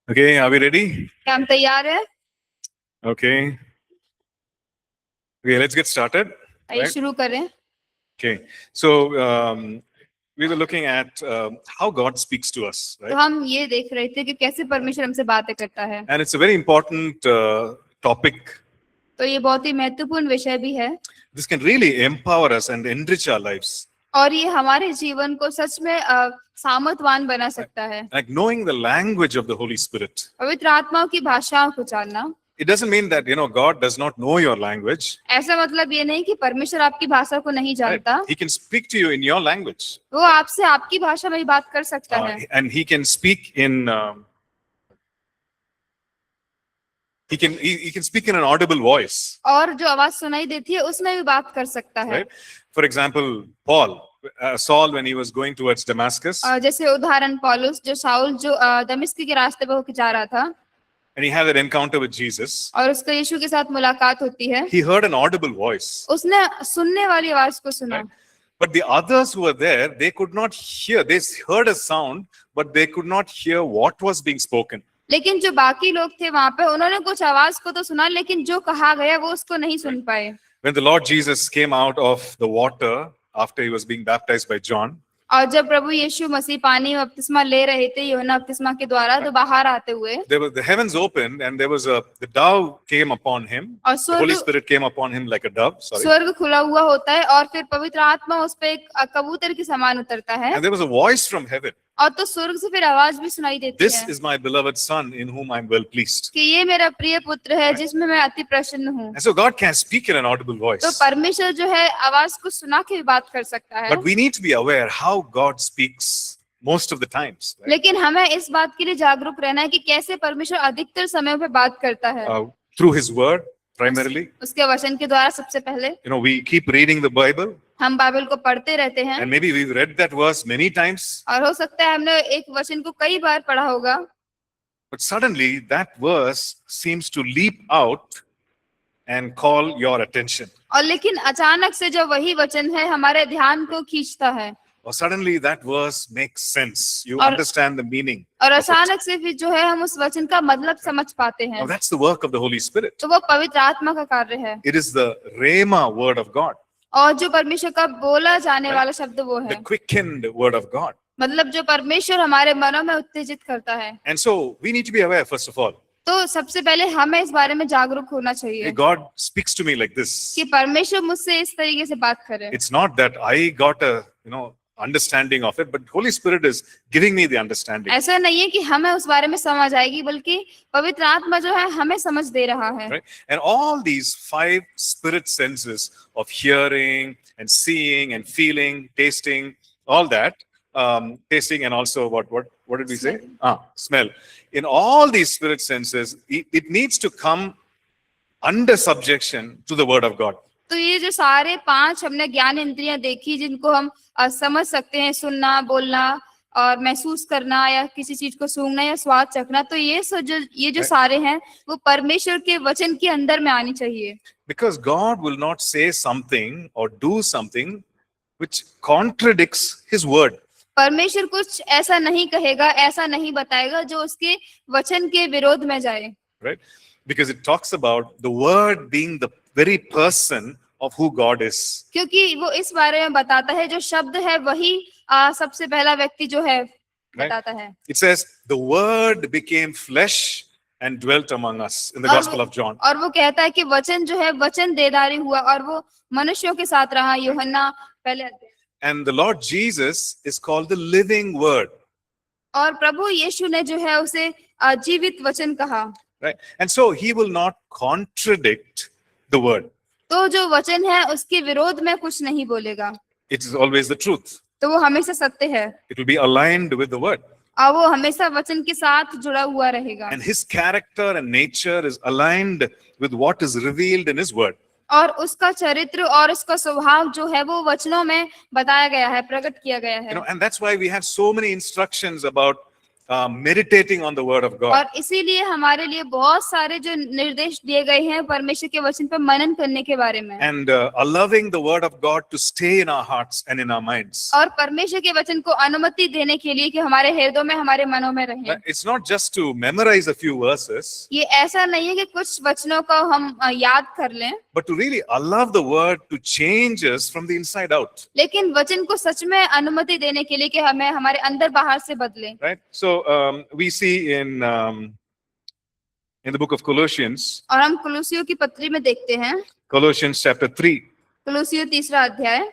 Okay, are we ready? क्या हम तैयार हैं? Okay. Okay, let's get started. आइए Right? शुरू करें. Okay. So we were looking at how God speaks to us, तो right? हम ये देख रहे थे कि कैसे परमेश्वर हमसे बातें करता है. And it's a very important topic. तो ये बहुत ही महत्वपूर्ण विषय भी है This can really empower us and enrich our lives. और ये हमारे जीवन को सच में सामर्थवान बना सकता है. Like knowing the language of the Holy Spirit. पवित्र आत्माओं की भाषाओं को जानना. It doesn't mean that God does not know your language. ऐसा मतलब ये नहीं कि परमेश्वर आपकी भाषा को नहीं Right? जानता. He can speak to you in your language. वो आपसे आपकी भाषा में ही बात कर सकता है. And he can speak in he can speak in an audible voice. और जो आवाज सुनाई देती है उसमें भी बात कर सकता है. Right? For example, Saul, when he was going towards Damascus, जैसे उदाहरण पौलुस जो शाऊल जो दमिश्क के रास्ते पर होकर जा रहा था and he had an encounter with Jesus, और उसका यीशु के साथ मुलाकात होती है. he heard an audible voice. उसने सुनने वाली आवाज को सुना. Right? But the others who were there, they could not hear. They heard a sound, but they could not hear what was being spoken. लेकिन जो बाकी लोग थे वहां पे उन्होंने कुछ आवाज को तो सुना लेकिन जो कहा गया वो उसको नहीं सुन पाए. When the Lord Jesus came out of the water after he was being baptized by John, और जब प्रभु यीशु मसीह पानी में बपतिस्मा ले रहे थे यूहन्ना बपतिस्मा के द्वारा तो बाहर आते हुए there were the heavens opened, and there was the dove came upon him. और The Holy स्वर्ग Spirit came upon him like a dove. Sorry. स्वर्ग खुला हुआ होता है और फिर पवित्र आत्मा उस पे एक कबूतर के समान उतरता है And there was a voice from heaven. और तो स्वर्ग से फिर आवाज भी सुनाई देती This है is my beloved son in whom I'm well pleased. कि ये मेरा प्रिय पुत्र है जिसमें मैं अति प्रसन्न हूँ. And so God can speak in an audible voice. तो परमेश्वर जो है आवाज को सुना के भी बात कर सकता है. But we need to be aware how God speaks most of the times. Right? लेकिन हमें इस बात के लिए जागरूक रहना है कि कैसे परमेश्वर अधिकतर समय पे बात करता है. Through His Word, primarily. उसके वचन के द्वारा सबसे पहले We keep reading the Bible, हम बाइबल को पढ़ते रहते हैं and maybe we've read that verse many times, और हो सकता है हमने एक वचन को कई बार पढ़ा होगा but suddenly that verse seems to leap out and call your attention. और लेकिन अचानक से जो वही वचन है हमारे ध्यान को खींचता है Or suddenly that verse makes sense. You और- understand the meaning. और of it. अचानक से फिर जो है हम उस वचन का मतलब समझ पाते हैं. Now that's the work of the Holy Spirit. तो वो पवित्र आत्मा का कार्य है It is the Rhema word of God, और जो परमेश्वर का बोला जाने वाला शब्द वो the है quickened word of God. मतलब जो परमेश्वर हमारे मनों में उत्तेजित करता है. And so we need to be aware, first of all. तो सबसे पहले हमें इस बारे में जागरूक होना Hey, चाहिए God speaks to me like this. कि परमेश्वर मुझसे इस तरीके से बात करे. It's not that I got a understanding of it, but Holy Spirit is giving me the understanding. ऐसा नहीं है कि हमें उस बारे में समझ आएगी बल्कि पवित्र आत्मा जो है हमें समझ दे रहा है. Right? And all these 5 spirit senses of hearing and seeing and feeling, tasting, all that, tasting and also what did we say? Smell. In all these spirit senses, it needs to come under subjection to the word of God. तो ये जो सारे 5 हमने ज्ञान इंद्रियां देखी जिनको हम समझ सकते हैं, सुनना, बोलना और महसूस करना या किसी चीज को सूंघना या स्वाद चखना, तो ये जो सारे हैं वो परमेश्वर के वचन के अंदर में आनी चाहिए. Because God will not say something or do something which contradicts His word. परमेश्वर कुछ ऐसा नहीं कहेगा, ऐसा नहीं बताएगा जो उसके वचन के विरोध में जाए. Right? Because it talks about the word being the very person of who God is. क्योंकि वो इस बारे में बताता है जो शब्द है वही सबसे पहला व्यक्ति जो है बताता है. It says the word became flesh and dwelt among us in the Gospel of John. और वो कहता है कि वचन जो है वचन देदारी हुआ और वो मनुष्यों के साथ रहा. यूहन्ना पहले अध्याय. And the Lord Jesus is called the living word. और प्रभु यीशु ने जो है उसे जीवित वचन कहा. Right? And so He will not contradict the word. तो जो वचन है उसके विरोध में कुछ नहीं बोलेगा. It is always the truth. तो वो हमेशा सत्य है It will be aligned with the word. और वो हमेशा वचन के साथ जुड़ा हुआ रहेगा. And His character and nature is aligned with what is revealed in His word. और उसका चरित्र और उसका स्वभाव जो है वो वचनों में बताया गया है, प्रकट किया गया है. And that's why we have so many instructions about meditating on the word of God. और इसीलिए हमारे लिए बहुत सारे जो निर्देश दिए गए हैं परमेश्वर के वचन पर मनन करने के बारे में, And allowing the word of God to stay in our hearts and in our minds. और परमेश्वर के वचन को अनुमति देने के लिए कि हमारे हृदयों में, हमारे मनों में रहे। It's not just to memorize a few verses, ये ऐसा नहीं है कि कुछ वचनों को हम याद कर लें, but to really allow the word to change us from the inside out. लेकिन वचन को सच में अनुमति देने के लिए कि हमें हमारे अंदर बाहर से बदले। Right? So we see in the book of Colossians, और हम कुलुसियों की पत्री में देखते हैं, Colossians chapter 3, कुलुसियों 3 अध्याय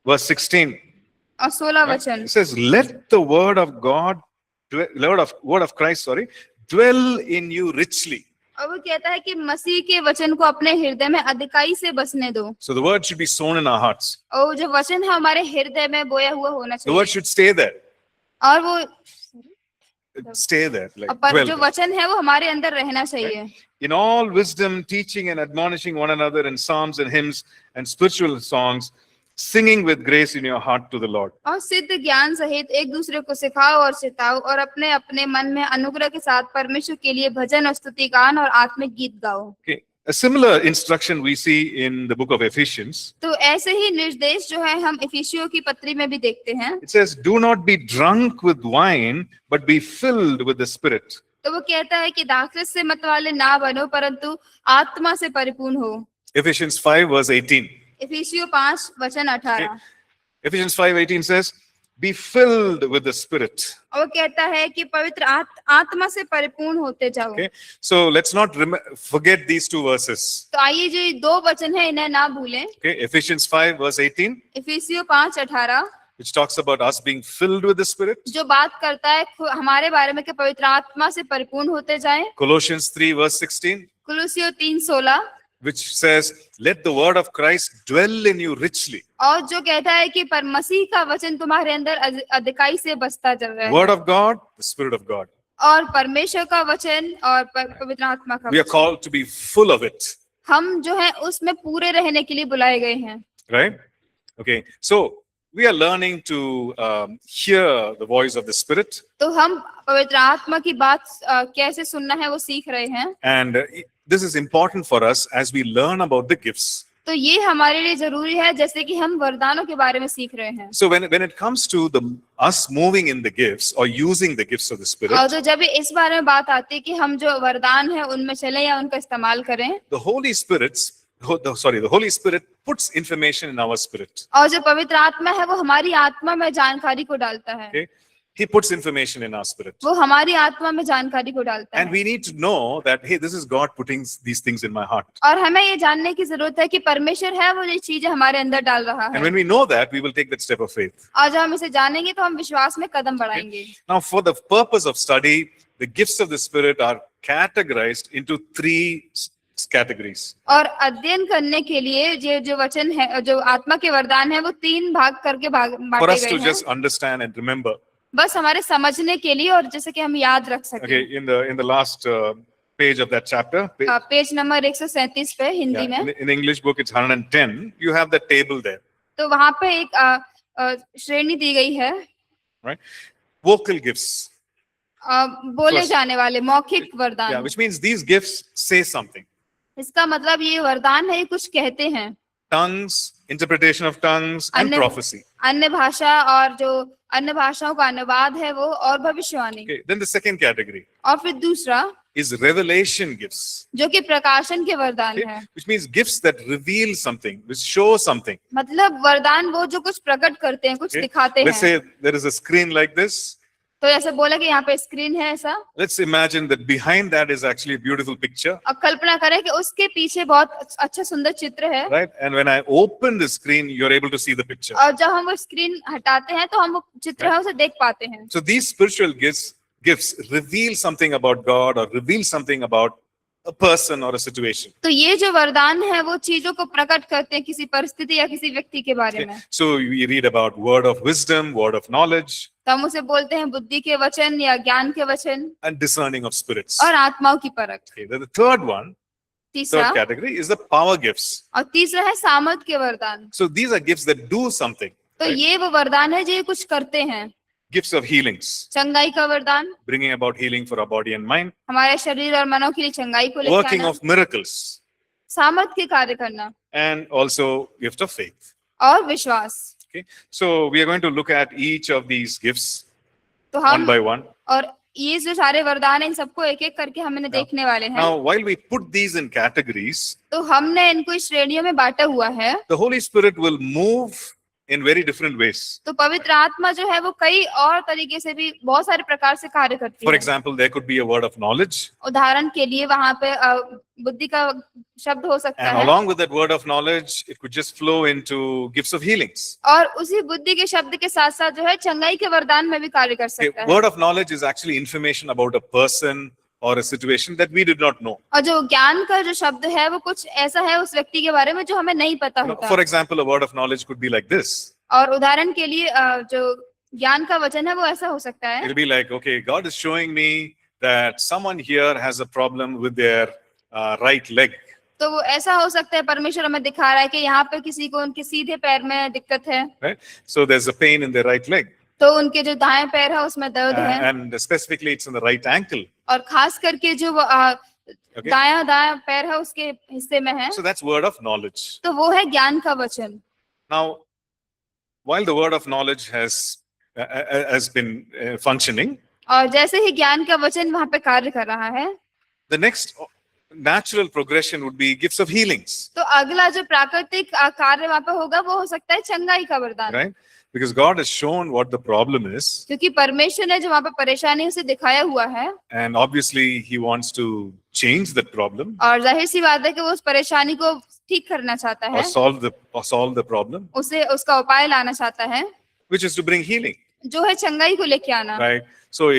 verse 16. और 16 वचन, It says, "Let the word of God, word of Christ, dwell in you richly." और वो कहता है कि मसीह के वचन को अपने हृदय में अधिकाई से बसने दो। So the word should be sown in our hearts. और जो वचन है हमारे हृदय में बोया हुआ होना The word चाहिए, should stay there. और वो Stay there, like पर dwell जो there. वचन है वो हमारे अंदर रहना चाहिए। In all wisdom, teaching and admonishing one another in psalms and hymns and spiritual songs, singing with grace in your heart to the Lord. और सिद्ध ज्ञान सहित एक दूसरे को सिखाओ और सिताओ, और अपने अपने मन में अनुग्रह के साथ परमेश्वर के लिए भजन और स्तुति गान और आत्मिक गीत गाओ। Okay. A similar instruction we see in the book of Ephesians. तो ऐसे ही निर्देश जो है हम इफिसियों की पत्री में भी देखते हैं। It says, "Do not be drunk with wine, but be filled with the Spirit." तो वो कहता है कि दाखरस से मत वाले ना बनो, परंतु आत्मा से परिपूर्ण हो। Ephesians 5 verse 18. इफिसियों 5 वचन 18। Ephesians 5:18 says, "Be filled with the Spirit." और वो कहता है कि पवित्र आत्मा से परिपूर्ण होते जाओ। Okay. So let's not forget these two verses. तो आइए जो ये 2 वचन है इन्हें ना भूलें। Okay. Ephesians 5 verse 18, इफिसियों 5 18 which talks about us being filled with the Spirit. जो बात करता है हमारे बारे में कि पवित्र आत्मा से परिपूर्ण होते जाएं। Colossians 3 verse 16, कुलुसियों 3:16, which says, "Let the word of Christ dwell in you richly." और जो कहता है कि पर मसीह का वचन तुम्हारे अंदर अधिकाई से बसता चल रहा है। Word of God, the Spirit of God. और परमेश्वर का वचन और पवित्र आत्मा का We are वचन, called to be full of it, हम जो है उसमें पूरे रहने के लिए बुलाए गए हैं। right? Okay. So we are learning to hear the voice of the Spirit, तो हम पवित्र आत्मा की बात कैसे सुनना है वो सीख रहे हैं। and this is important for us as we learn about the gifts. तो ये हमारे लिए जरूरी है जैसे कि हम वरदानों के बारे में सीख रहे हैं। So when it comes to us moving in the gifts or using the gifts of the Spirit, और तो जब इस बारे में बात आती है कि हम जो वरदान है उनमें चले या उनका इस्तेमाल करें, the Holy Spirit puts information in our spirit. और जो पवित्र आत्मा है वो हमारी आत्मा में जानकारी को डालता है। Okay? He puts information in our spirit. वो हमारी आत्मा में जानकारी को डालता And है। we need to know that, hey, this is God putting these things in my heart. और हमें ये जानने की जरूरत है कि परमेश्वर है वो ये चीजें हमारे अंदर डाल रहा And है। when we know that, we will take that step of faith. और जब हम इसे जानेंगे तो हम विश्वास में कदम बढ़ाएंगे। Now, for the purpose of study, the gifts of the Spirit are categorized into 3 categories. और अध्ययन करने के लिए ये जो वचन है, जो आत्मा के वरदान है, वो 3 भाग करके For बांटे us to गए हैं, just understand and remember. बस हमारे समझने के लिए और जैसे कि हम याद रख सकें। Okay, in the last page of that chapter, page number 137 पे हिंदी में, in the English book it's 110. You have the table there, तो वहां पे एक श्रेणी दी गई है, right? Vocal gifts, बोले First. जाने वाले मौखिक yeah, वरदान। which means these gifts say something. इसका मतलब ये वरदान है, ये कुछ कहते हैं। Tongues, interpretation of tongues, and अन्य- prophecy. अन्य भाषा और जो अन्य भाषाओं का अनुवाद है वो, और भविष्यवाणी। Okay, then the second category और फिर दूसरा is revelation gifts, जो कि प्रकाशन के वरदान okay, है। which means gifts that reveal something, which show something. मतलब वरदान वो जो कुछ प्रकट करते हैं, कुछ Okay? दिखाते Let's हैं। say there is a screen like this. तो ऐसे बोला कि यहाँ पे स्क्रीन है ऐसा, Let's imagine that behind that is actually a beautiful picture, और कल्पना करें कि उसके पीछे बहुत अच्छा सुंदर चित्र है, right? And when I open the screen, you're able to see the picture. और जब हम वो स्क्रीन हटाते हैं तो हम वो चित्र है उसे देख पाते हैं। So these spiritual gifts reveal something about God or reveal something about a person or a situation. तो ये जो वरदान है वो चीजों को प्रकट करते हैं, किसी परिस्थिति या किसी व्यक्ति के बारे Okay? में। So we read about word of wisdom, word of knowledge, तो हम उसे बोलते हैं बुद्धि के वचन या ज्ञान के वचन, and discerning of spirits. और आत्माओं की परख। Okay, then the third तीसरा category is the power gifts. और तीसरा है सामर्थ के वरदान। So these are gifts that do something. तो right? ये वो वरदान है जो ये कुछ करते हैं। Gifts of healings, चंगाई का वरदान, bringing about healing for our body and mind. हमारे शरीर और मनों के लिए चंगाई को लेकर Working आना, of miracles, सामर्थ के कार्य करना and also gift of faith. और विश्वास। Okay, so we are going to look at each of these gifts तो one हम by one. और ये जो सारे वरदान हैं इन सबको एक एक करके हम इन्हें देखने वाले हैं। Now, while we put these in categories, तो हमने इनको इस श्रेणियों में बांटा हुआ है। the Holy Spirit will move in very different ways. तो पवित्र आत्मा जो है वो कई और तरीके से भी बहुत सारे प्रकार से कार्य करती For है। example, there could be a word of knowledge, उदाहरण के लिए वहां पे बुद्धि का शब्द हो सकता and है, along with that word of knowledge, it could just flow into gifts of healings. और उसी बुद्धि के शब्द के साथ साथ जो है चंगाई के वरदान में भी कार्य कर Okay, सकता है। word of knowledge is actually information about a person or a situation that we did not know. और जो ज्ञान का जो शब्द है वो कुछ ऐसा है उस व्यक्ति के बारे में जो हमें नहीं पता होता। For example, a word of knowledge could be like this. और उदाहरण के लिए जो ज्ञान का वचन है वो ऐसा हो सकता है, It'll be like, okay, God is showing me that someone here has a problem with their right leg. तो वो ऐसा हो सकता है परमेश्वर हमें दिखा रहा है कि यहाँ पे किसी को उनके सीधे पैर में दिक्कत है, Right? So there's a pain in their right leg. तो उनके जो दाएं पैर है उसमें दर्द है, And specifically it's in the right ankle. और खास करके जो वो, Okay. दायां पैर है उसके हिस्से में है, So that's word of knowledge. तो वो है ज्ञान का वचन। Now, while the word of knowledge has been functioning, और जैसे ही ज्ञान का वचन वहां पे कार्य कर रहा है, the next natural progression would be gifts of healings, तो अगला जो प्राकृतिक कार्य वहां पे होगा वो हो सकता है चंगाई का वरदान, right? Because God has shown what the problem is, क्योंकि परमेश्वर ने जो वहां पे परेशानी उसे दिखाया हुआ है, and obviously He wants to change that problem और जाहिर सी बात है कि वो उस परेशानी को ठीक करना चाहता or है, solve the problem, उसे उसका उपाय लाना चाहता है, which is to bring healing, जो है चंगाई को लेके आना। right? So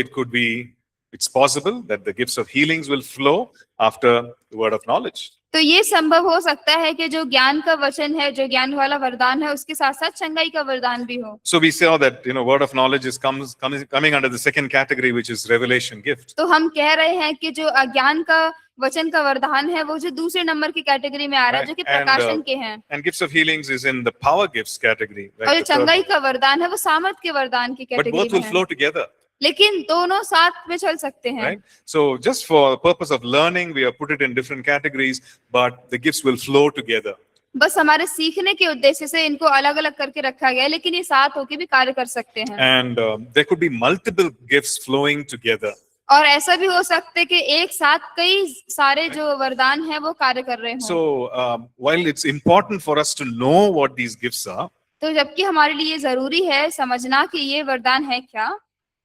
it's possible that the gifts of healings will flow after the word of knowledge. तो ये संभव हो सकता है कि जो ज्ञान का वचन है, जो ज्ञान वाला वरदान है, उसके साथ साथ चंगाई का वरदान भी हो। So we saw that, word of knowledge is coming under the second category, which is revelation gift. तो हम कह रहे हैं कि जो ज्ञान का वचन का वरदान है वो जो दूसरे नंबर की कैटेगरी में आ रहा है, जो कि And, प्रकाशन के हैं, And gifts of healings is in the power gifts category. और जो Right? The third चंगाई one. का वरदान है वो सामर्थ के वरदान की But कैटेगरी both में will है, flow together, लेकिन दोनों साथ में चल सकते हैं। right? So just for the purpose of learning, we have put it in different categories, but the gifts will flow together. बस हमारे सीखने के उद्देश्य से इनको अलग अलग करके रखा गया है, लेकिन ये साथ होके भी कार्य कर सकते हैं। And there could be multiple gifts flowing together. और ऐसा भी हो सकता है कि एक साथ कई सारे जो वरदान है वो कार्य कर रहे हों। So while it's important for us to know what these gifts are, तो जबकि हमारे लिए जरूरी है समझना कि ये वरदान है क्या,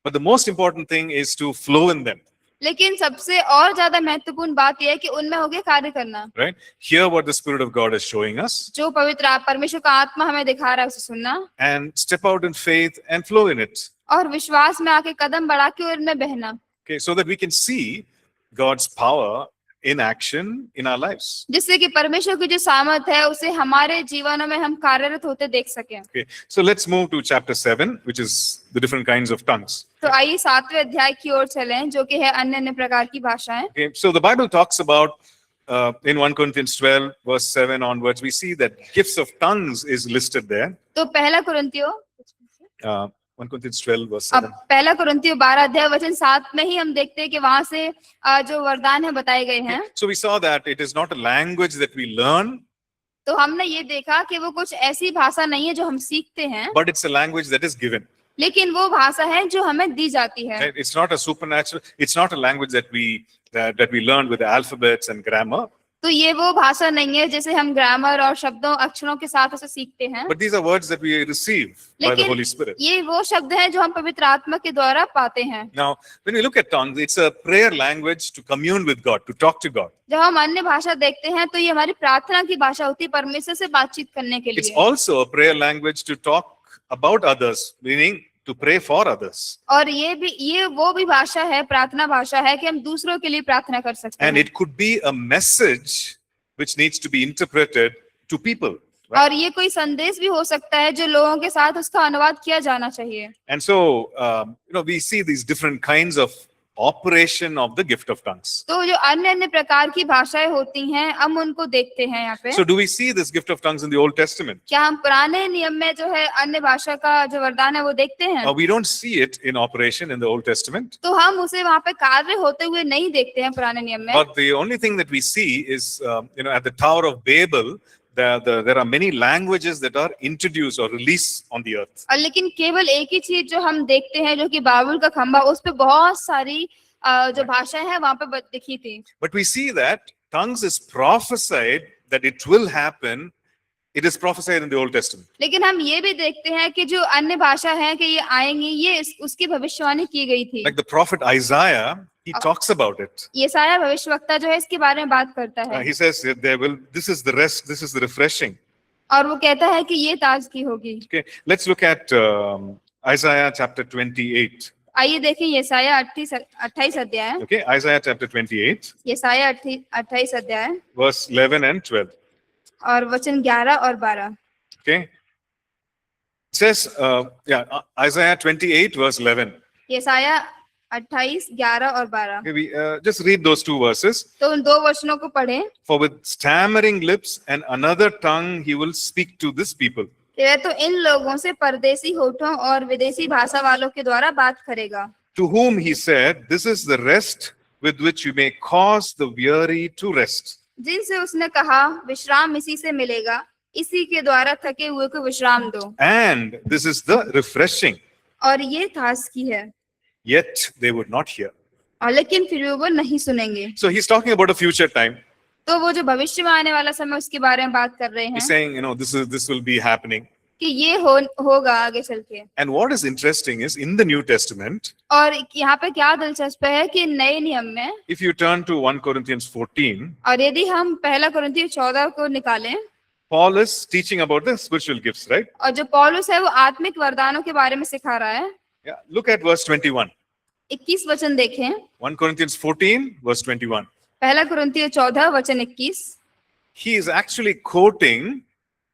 but the most important thing is to flow in them, लेकिन सबसे और ज्यादा महत्वपूर्ण बात यह है कि उनमें होगे कार्य करना। right? Hear what the Spirit of God is showing us जो पवित्र परमेश्वर का आत्मा हमें दिखा रहा है उसे सुनना, and step out in faith and flow in it. और विश्वास में आके कदम बढ़ा के उनमें बहना, Okay, so that we can see God's power in action in our lives. जिससे कि परमेश्वर की जो सामर्थ है उसे हमारे जीवनों में हम कार्यरत होते देख सकें। Okay, so let's move to chapter 7, which is the different kinds of tongues. तो आइए 7वें अध्याय की ओर चलें, जो कि है अन्य अन्य प्रकार की भाषाएं। Okay, so the Bible talks about in 1 Corinthians 12, verse 7 onwards, we see that gifts of tongues is listed there. तो पहला कुरिन्थियों 1 Corinthians 12, verse अब 7. पहला कुरिन्थियों 12 अध्याय वचन 7 में ही हम देखते हैं कि वहां से जो वरदान है बताए गए हैं। So we saw that it is not a language that we learn, तो हमने ये देखा कि वो कुछ ऐसी भाषा नहीं है जो हम सीखते हैं, but it's a language that is given. लेकिन वो भाषा है जो हमें दी जाती है। Right? It's not a supernatural, it's not a language that we learn with the alphabets and grammar, तो ये वो भाषा नहीं है जैसे हम ग्रामर और शब्दों अक्षरों के साथ उसे सीखते हैं, but these are words that we receive by the लेकिन Holy Spirit. ये वो शब्द हैं जो हम पवित्र आत्मा के द्वारा पाते हैं। Now, when we look at tongues, it's a prayer language to commune with God, to talk to God. जब हम अन्य भाषा देखते हैं तो ये हमारी प्रार्थना की भाषा होती है, परमेश्वर से बातचीत करने के It's लिए। also a prayer language to talk about others, meaning to pray for others. और ये वो भी भाषा है, प्रार्थना भाषा है कि हम दूसरों के लिए प्रार्थना कर सकते And हैं, it could be a message which needs to be interpreted to people. Right? और ये कोई संदेश भी हो सकता है जो लोगों के साथ उसका अनुवाद किया जाना चाहिए। And so, we see these different kinds of operation of the gift of tongues. तो जो अन्य अन्य प्रकार की भाषाएं होती हैं हम उनको देखते हैं यहाँ पे। So do we see this gift of tongues in the Old Testament? क्या हम पुराने नियम में जो है अन्य भाषा का जो वरदान है वो देखते हैं? We don't see it in operation in the Old Testament. तो हम उसे वहाँ पे कार्य होते हुए नहीं देखते हैं पुराने नियम में। But the only thing that we see is, at the Tower of Babel, there are many languages that are introduced or released on the earth. और लेकिन केवल एक ही चीज जो हम देखते हैं जो कि बाबुल का खंभा, उस पे बहुत सारी जो भाषाएं हैं वहाँ पे दिखी थी। But we see that tongues is prophesied that it will happen. It is prophesied in the Old Testament. लेकिन हम ये भी देखते हैं कि जो अन्य भाषा है कि ये आएंगी, ये उसकी भविष्यवाणी की गई थी। Like the prophet Isaiah, he talks about it. यशायाह भविष्यवक्ता जो है इसके बारे में बात करता है। He says this is the rest, this is the refreshing. और वो कहता है कि ये ताजगी होगी। Okay, let's look at Isaiah chapter 28. आइए देखें यशायाह 28 अध्याय। Okay, Isaiah chapter 28, यशायाह 28 अध्याय verse 11 and 12. और वचन 11 और 12। Okay, it says, Isaiah 28, verse 11. यशायाह 28, 11 और 12। Okay, we just read those two verses. तो उन दो वचनों को पढ़ें। For with stammering lips and another tongue he will speak to this people. वह तो इन लोगों से परदेसी होठों और विदेशी भाषा वालों के द्वारा बात करेगा। To whom he said, this is the rest with which you may cause the weary to rest. जिनसे उसने कहा विश्राम इसी से मिलेगा, इसी के द्वारा थके हुए को विश्राम दो। And this is the refreshing. और ये ताजगी है। Yet they would not hear. और लेकिन फिर वो नहीं सुनेंगे। So he's talking about a future time. तो वो जो भविष्य में आने वाला समय उसके बारे में बात कर रहे हैं। He's saying, this will be happening. कि ये होगा आगे चल के। And what is interesting is in the New Testament, और यहाँ पे क्या दिलचस्प है कि नए नियम में, if you turn to 1 Corinthians 14, और यदि हम पहला कुरिन्थियों 14 को निकालें, Paul is teaching about the spiritual gifts, right? और जो पौलुस है वो आत्मिक वरदानों के बारे में सिखा रहा है। Yeah, look at verse 21. 21 वचन देखें। 1 Corinthians 14, verse 21. पहला कुरिन्थियों 14 वचन 21। He is actually quoting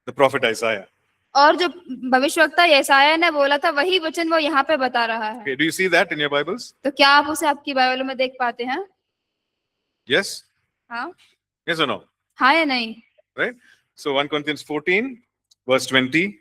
the prophet Isaiah. और जो भविष्यवक्ता यशायाह ने बोला था वही वचन वो यहाँ पे बता रहा है। Okay, do you see that in your Bibles? तो क्या आप उसे आपकी बाइबल में देख पाते हैं? Yes? हाँ, Yes or no? हाँ या नहीं? Right? So 1 Corinthians 14, verse 20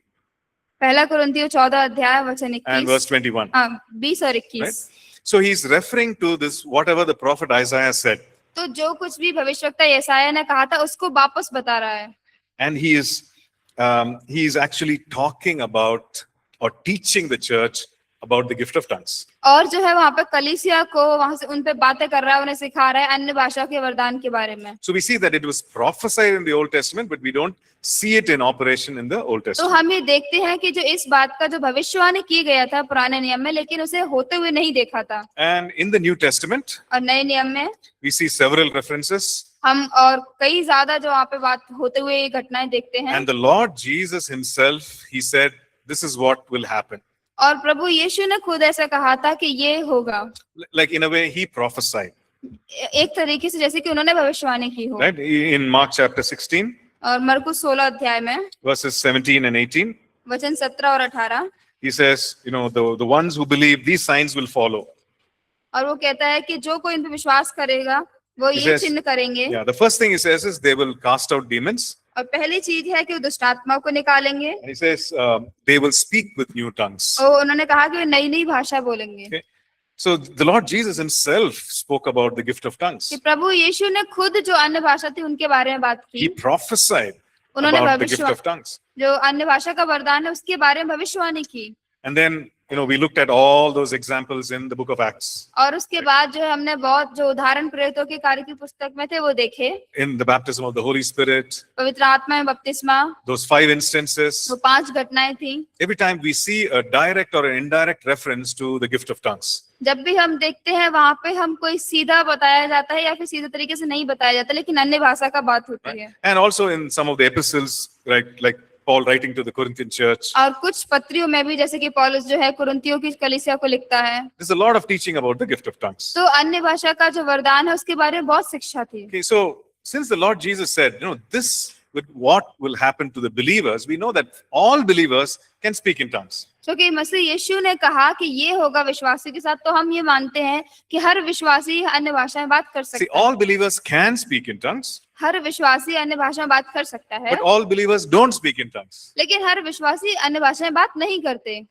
पहला कुरिन्थियों 14 अध्याय वचन and 21। verse 21. हाँ, 20 और 21। Right? So he's referring to this, whatever the prophet Isaiah said. तो जो कुछ भी भविष्यवक्ता यशायाह ने कहा था उसको वापस बता रहा है। And he is actually talking about or teaching the church about the gift of tongues. और जो है वहाँ पे कलीसिया को वहां से उन पे बातें कर रहा है, उन्हें सिखा रहा है अन्य भाषा के वरदान के बारे में। So we see that it was prophesied in the Old Testament, but we don't see it in operation in the Old तो Testament. हम ये देखते हैं कि जो इस बात का जो भविष्यवाणी की गया था पुराने नियम में, लेकिन उसे होते हुए नहीं देखा था। And in the New Testament, और नए नियम में we see several references. हम और कई ज्यादा जो वहाँ पे बात होते हुए घटनाएं देखते हैं। And the Lord Jesus himself, he said, this is what will happen. और प्रभु यीशु ने खुद ऐसा कहा था कि ये होगा। Like in a way, he prophesied. एक तरीके से जैसे कि उन्होंने भविष्यवाणी की हो। Right? In Mark chapter 16, और मरकुस 16 अध्याय में verses 17 and 18, वचन 17 और 18, he says, the ones who believe, these signs will follow. और वो कहता है कि जो कोई इन पे विश्वास करेगा वो He ये says- चिन्ह करेंगे। Yeah, the first thing he says is they will cast out demons. और पहली चीज है कि वो दुष्ट आत्माओं को निकालेंगे। And he says they will speak with new tongues. और उन्होंने कहा कि वे नई नई भाषा बोलेंगे। Okay. So the Lord Jesus himself spoke about the gift of tongues. कि प्रभु यीशु ने खुद जो अन्य भाषा थी उनके बारे में बात He की। prophesied उन्होंने about the gift भविष्य of tongues. जो अन्य भाषा का वरदान है उसके बारे में भविष्यवाणी की। And then, we looked at all those examples in the book of Acts. और उसके बाद जो है हमने बहुत जो उदाहरण प्रेरितों के कार्य की पुस्तक में थे वो देखे। In the baptism of the Holy Spirit, पवित्र आत्मा में बपतिस्मा, those 5 instances. वो 5 घटनाएं थी। Every time we see a direct or an indirect reference to the gift of tongues. जब भी हम देखते हैं वहां पे हम कोई सीधा बताया जाता है या फिर सीधे तरीके से नहीं बताया जाता, लेकिन अन्य भाषा का बात होती है। And also in some of the epistles, right, like Paul writing to the Corinthian church, और कुछ पत्रियों में भी जैसे कि पौलुस जो है कुरिन्थियों की कलीसिया को लिखता है, there's a lot of teaching about the gift of tongues. तो अन्य भाषा का जो वरदान है उसके बारे में बहुत शिक्षा थी। Okay, so since the Lord Jesus said, this with what will happen to the believers, we know that all believers can speak in tongues. क्योंकि मसीह यीशु ने कहा कि ये होगा विश्वासी के साथ, तो हम ये मानते हैं कि हर विश्वासी अन्य भाषा में बात कर See, सकता है। all believers can speak in tongues, हर विश्वासी अन्य भाषा में बात कर सकता है, but all believers don't speak in tongues. लेकिन हर विश्वासी अन्य भाषा में बात नहीं करते।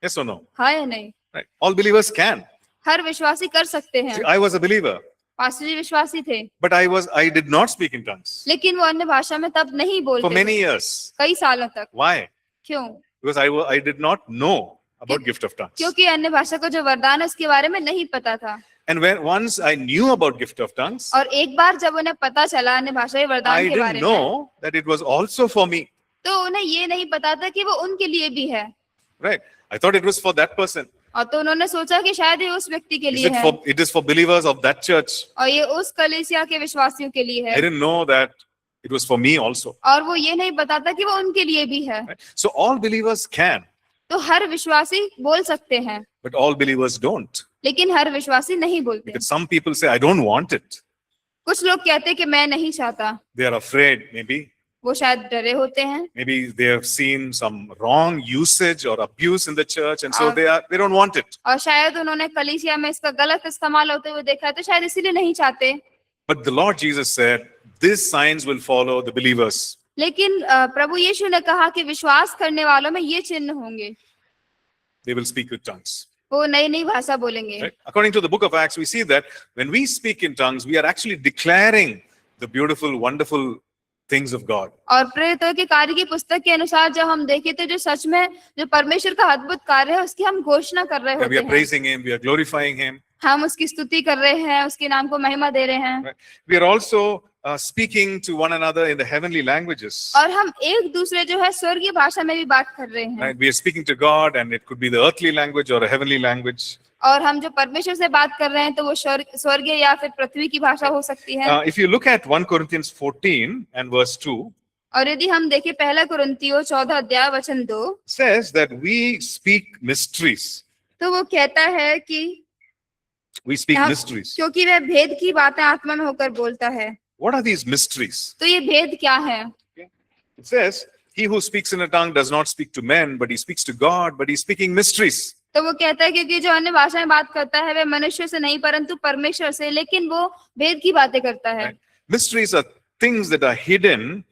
Yes or no? हाँ या नहीं? Right. All believers can. हर विश्वासी कर सकते हैं। See, I was a believer, pastor ji विश्वासी थे, but I did not speak in tongues लेकिन वो अन्य भाषा में तब नहीं for बोलते many थे, years. कई सालों तक। Why? क्यों? Because I did not know about gift of tongues. क्योंकि अन्य भाषा का जो वरदान है उसके बारे में नहीं पता था। And once I knew about gift of tongues, और एक बार जब उन्हें पता चला अन्य भाषा के I वरदान के didn't बारे में, know that it was also for me. तो उन्हें ये नहीं पता था कि वो उनके लिए भी है। Right? I thought it was for that person. और तो उन्होंने सोचा कि शायद ये उस व्यक्ति के Is लिए it है, for? It is for believers of that church. और ये उस कलीसिया के विश्वासियों के लिए I है, didn't know that it was for me also. और वो ये नहीं पता था कि वो उनके लिए भी है। Right? So all believers can, तो हर विश्वासी बोल सकते हैं, but all believers don't. लेकिन हर विश्वासी नहीं बोलते। Because some people say, I don't want it. कुछ लोग कहते हैं कि मैं नहीं चाहता, They are afraid, maybe. वो शायद डरे होते हैं, Maybe they have seen some wrong usage or abuse in the church, and so और- they don't want it. और शायद उन्होंने कलीसिया में इसका गलत इस्तेमाल होते हुए देखा है, तो शायद इसीलिए नहीं चाहते। But the Lord Jesus said, these signs will follow the believers. लेकिन प्रभु यीशु ने कहा कि विश्वास करने वालों में ये चिन्ह होंगे, They will speak with tongues. वो नई नई भाषा बोलेंगे। Right? According to the book of Acts, we see that when we speak in tongues, we are actually declaring the beautiful, wonderful things of God. और प्रेरितों के कार्य की पुस्तक के अनुसार जब हम देखें तो जो सच में जो परमेश्वर का अद्भुत कार्य है उसकी हम घोषणा कर रहे We होते are हैं, praising Him, we are glorifying Him. हम उसकी स्तुति कर रहे हैं, उसके नाम को महिमा दे रहे हैं, Right? We are also speaking to one another in the heavenly languages. और हम एक दूसरे जो है स्वर्गीय भाषा में भी बात कर रहे हैं। Right? We are speaking to God, and it could be the earthly language or a heavenly language. और हम जो परमेश्वर से बात कर रहे हैं तो वो स्वर्गीय या फिर पृथ्वी की भाषा हो सकती है। If you look at 1 Corinthians 14 and verse 2, और यदि हम देखें पहला कुरिन्थियों 14 अध्याय वचन 2, says that we speak mysteries. तो वो कहता है कि We speak यहाँ- mysteries. क्योंकि वह भेद की बातें आत्मा में होकर बोलता है। What are these mysteries? तो ये भेद क्या है? It says, he who speaks in a tongue does not speak to men, but he speaks to God, but he's speaking mysteries. तो वो कहता है क्योंकि जो अन्य भाषा में बात करता है वह मनुष्य से नहीं परंतु परमेश्वर से, लेकिन वो भेद की बातें करता है। Right? Mysteries are things that are hidden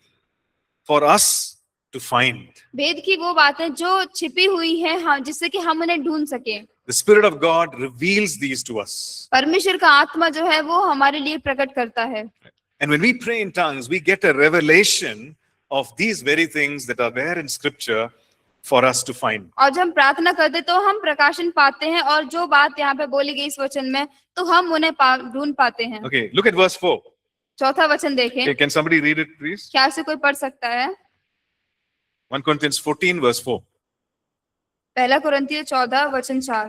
for us to find. भेद की वो बातें जो छिपी हुई हैं, हाँ, जिससे कि हम उन्हें ढूंढ सके। The Spirit of God reveals these to us. परमेश्वर का आत्मा जो है वो हमारे लिए प्रकट करता है। And when we pray in tongues, we get a revelation of these very things that are there in Scripture for us to find. और जब हम प्रार्थना करते तो हम प्रकाशन पाते हैं, और जो बात यहाँ पे बोली गई इस वचन में तो हम उन्हें ढूंढ पाते हैं। Okay, look at verse 4. चौथा वचन देखें, Okay, can somebody read it, please? क्या से कोई पढ़ सकता है? 1 Corinthians 14, verse 4. पहला कुरिन्थियों 14 वचन 4।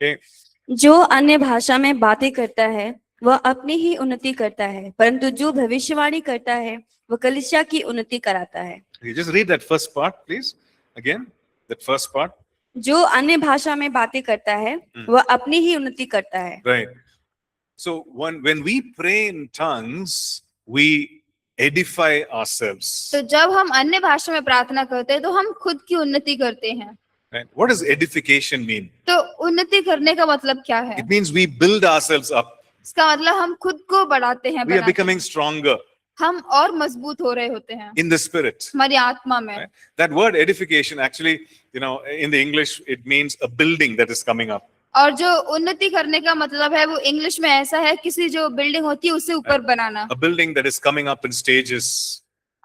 Okay, जो अन्य भाषा में बातें करता है वह अपनी ही उन्नति करता है, परंतु जो भविष्यवाणी करता है वह कलीसिया की उन्नति कराता है। okay, just read that first part, please. Again, that first part. जो अन्य भाषा में बातें करता है वह अपनी ही उन्नति करता है। Right. So when we pray in tongues, we edify ourselves. तो जब हम अन्य भाषा में प्रार्थना करते हैं तो हम खुद की उन्नति करते हैं। Right? What does edification mean? तो उन्नति करने का मतलब क्या है? It means we build ourselves up. इसका मतलब हम खुद को बढ़ाते हैं, We are बनाते becoming stronger हैं। हम और मजबूत हो रहे होते हैं in the Spirit. हमारी आत्मा में। Right? That word edification, actually, in the English, it means a building that is coming up. और जो उन्नति करने का मतलब है वो इंग्लिश में ऐसा है, किसी जो बिल्डिंग होती है उससे ऊपर बनाना। A building that is coming up in stages.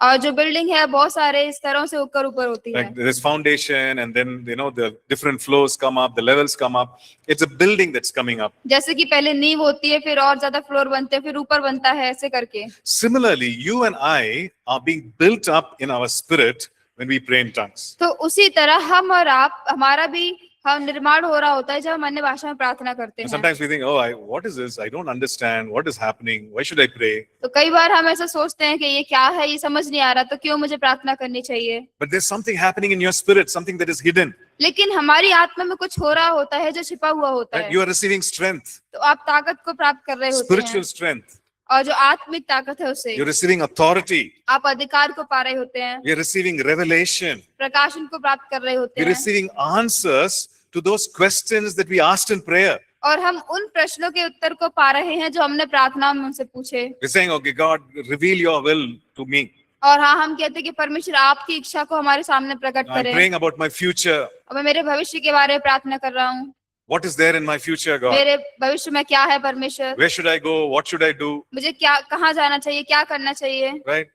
और जो बिल्डिंग है बहुत सारे स्तरों से ऊपर ऊपर होती है। Like there's foundation, and then the different floors come up, the levels come up. It's a building that's coming up. जैसे कि पहले नींव होती है, फिर और ज्यादा फ्लोर बनते हैं, फिर ऊपर बनता है, ऐसे करके। Similarly, you and I are being built up in our spirit when we pray in tongues. तो उसी तरह हम और आप, हमारा भी हम निर्माण हो रहा होता है जब हम अन्य भाषा में प्रार्थना करते And हैं। sometimes we think, oh, what is this? I don't understand. What is happening? Why should I pray? तो कई बार हम ऐसा सोचते हैं कि ये क्या है, ये समझ नहीं आ रहा, तो क्यों मुझे प्रार्थना करनी चाहिए? But there's something happening in your spirit, something that is hidden. लेकिन हमारी आत्मा में कुछ हो रहा होता है जो छिपा हुआ होता Right? है। You are receiving strength, तो आप ताकत को प्राप्त कर रहे होते हैं, spiritual strength. और जो आत्मिक ताकत है उससे You're receiving authority. आप अधिकार को पा रहे होते हैं, You're receiving revelation. प्रकाशन को प्राप्त कर रहे होते You're हैं, receiving answers to those questions that we asked in prayer. और हम उन प्रश्नों के उत्तर को पा रहे हैं जो हमने प्रार्थना में उनसे पूछे। We're saying, okay, God, reveal your will to me. और हाँ, हम कहते हैं कि परमेश्वर आपकी इच्छा को हमारे सामने प्रकट I'm करें। praying about my future. और मैं मेरे भविष्य के बारे में प्रार्थना कर रहा हूँ। What is there in my future, God? मेरे भविष्य में क्या है परमेश्वर? Where should I go? What should I do? मुझे क्या, कहाँ जाना चाहिए, क्या करना चाहिए? Right?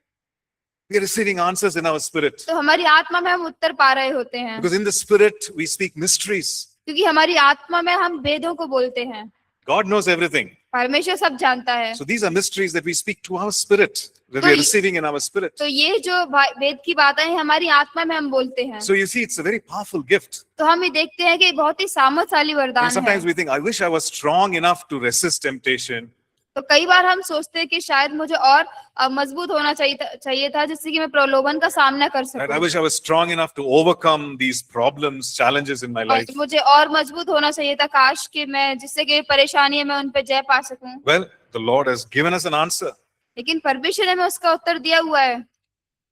We are receiving answers in our spirit. तो हमारी आत्मा में हम उत्तर पा रहे होते हैं, Because in the spirit, we speak mysteries. क्योंकि हमारी आत्मा में हम वेदों को बोलते हैं। God knows everything. परमेश्वर सब जानता है। So these are mysteries that we speak to our spirit, that we are receiving in our spirit. तो ये जो वेद की बातें हैं हमारी आत्मा में हम बोलते हैं। So you see, it's a very powerful gift. तो हम ये देखते हैं कि बहुत ही सामर्थ्यशाली And वरदान sometimes है। we think, I wish I was strong enough to resist temptation. तो कई बार हम सोचते हैं कि शायद मुझे और मजबूत होना चाहिए था जिससे कि मैं प्रलोभन का सामना कर Right? I सकूं। wish I was strong enough to overcome these problems, challenges in my और life. मुझे और मजबूत होना चाहिए था, काश कि मैं जिससे कि परेशानी है मैं उन पे जय पा सकूं। Well, the Lord has given us an answer. लेकिन परमेश्वर ने हमें उसका उत्तर दिया हुआ है।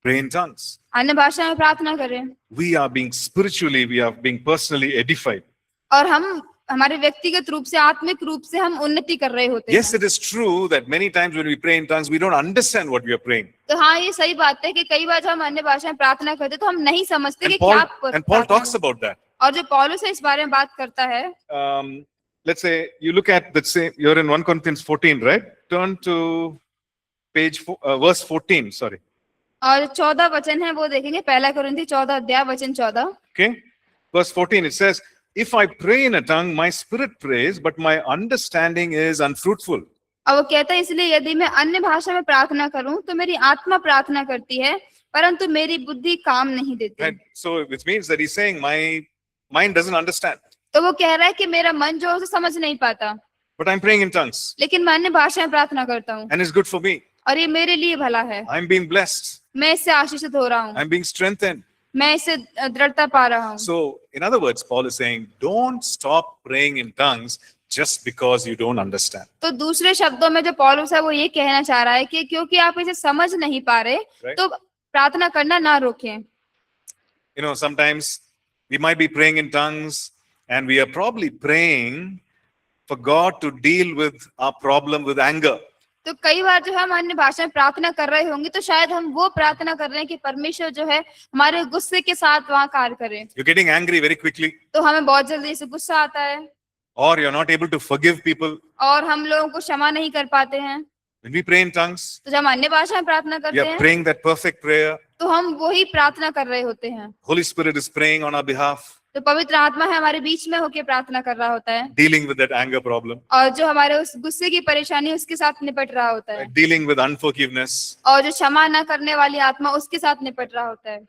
Pray in tongues. अन्य भाषा में प्रार्थना करें। We are being spiritually, we are being personally edified. और हम हमारे व्यक्तिगत रूप से, आत्मिक रूप से हम उन्नति कर रहे होते हैं। Yes, it is true that many times when we pray in tongues, we don't understand what we are praying. तो हाँ, ये सही बात है कि कई बार जब हम अन्य भाषा में प्रार्थना करते हैं तो हम नहीं समझते कि And Paul, क्या and Paul प्रार्थना talks है। about that. और जो पौलुस है इस बारे में बात करता है। Let's say you look at the same, you're in 1 Corinthians 14, right? Turn to verse 14, sorry. और 14 वचन है वो देखेंगे, पहला कुरिन्थी 14 अध्याय वचन 14। Okay. Verse 14, it says, if I pray in a tongue, my spirit prays, but my understanding is unfruitful. और वो कहता है, इसलिए यदि मैं अन्य भाषा में प्रार्थना करूं तो मेरी आत्मा प्रार्थना करती है परंतु मेरी बुद्धि काम नहीं देती। Right? So which means that he's saying my mind doesn't understand, तो वो कह रहा है कि मेरा मन जो है उसे समझ नहीं पाता, but I'm praying in tongues लेकिन मैं अन्य भाषा में प्रार्थना करता हूँ and it's good for me. और ये मेरे लिए भला है। I'm being blessed. मैं इससे आशीषित हो रहा हूँ, I'm being strengthened. मैं इससे दृढ़ता पा रहा हूँ। So in other words, Paul is saying, don't stop praying in tongues just because you don't understand. तो दूसरे शब्दों में जो पौलुस है वो ये कहना चाह रहा है कि क्योंकि आप इसे समझ नहीं पा रहे Right. तो प्रार्थना करना ना रोकें। You know, sometimes we might be praying in tongues and we are probably praying for God to deal with our problem with anger. तो कई बार जो हम अन्य भाषा में प्रार्थना कर रहे होंगे तो शायद हम वो प्रार्थना कर रहे हैं कि परमेश्वर जो है हमारे गुस्से के साथ वहाँ कार्य करे। You're getting angry very quickly, तो हमें बहुत जल्दी से गुस्सा आता है or you're not able to forgive people. और हम लोगों को क्षमा नहीं कर पाते हैं। When we pray in tongues, तो जब हम अन्य भाषा में प्रार्थना we करते are हैं praying that perfect prayer. तो हम वही प्रार्थना कर रहे होते हैं। Holy Spirit is praying on our behalf, तो पवित्र आत्मा है हमारे बीच में होके प्रार्थना कर रहा होता है dealing with that anger problem, और जो हमारे उस गुस्से की परेशानी है उसके साथ निपट रहा होता है dealing with unforgiveness. और जो क्षमा न करने वाली आत्मा उसके साथ निपट रहा होता है।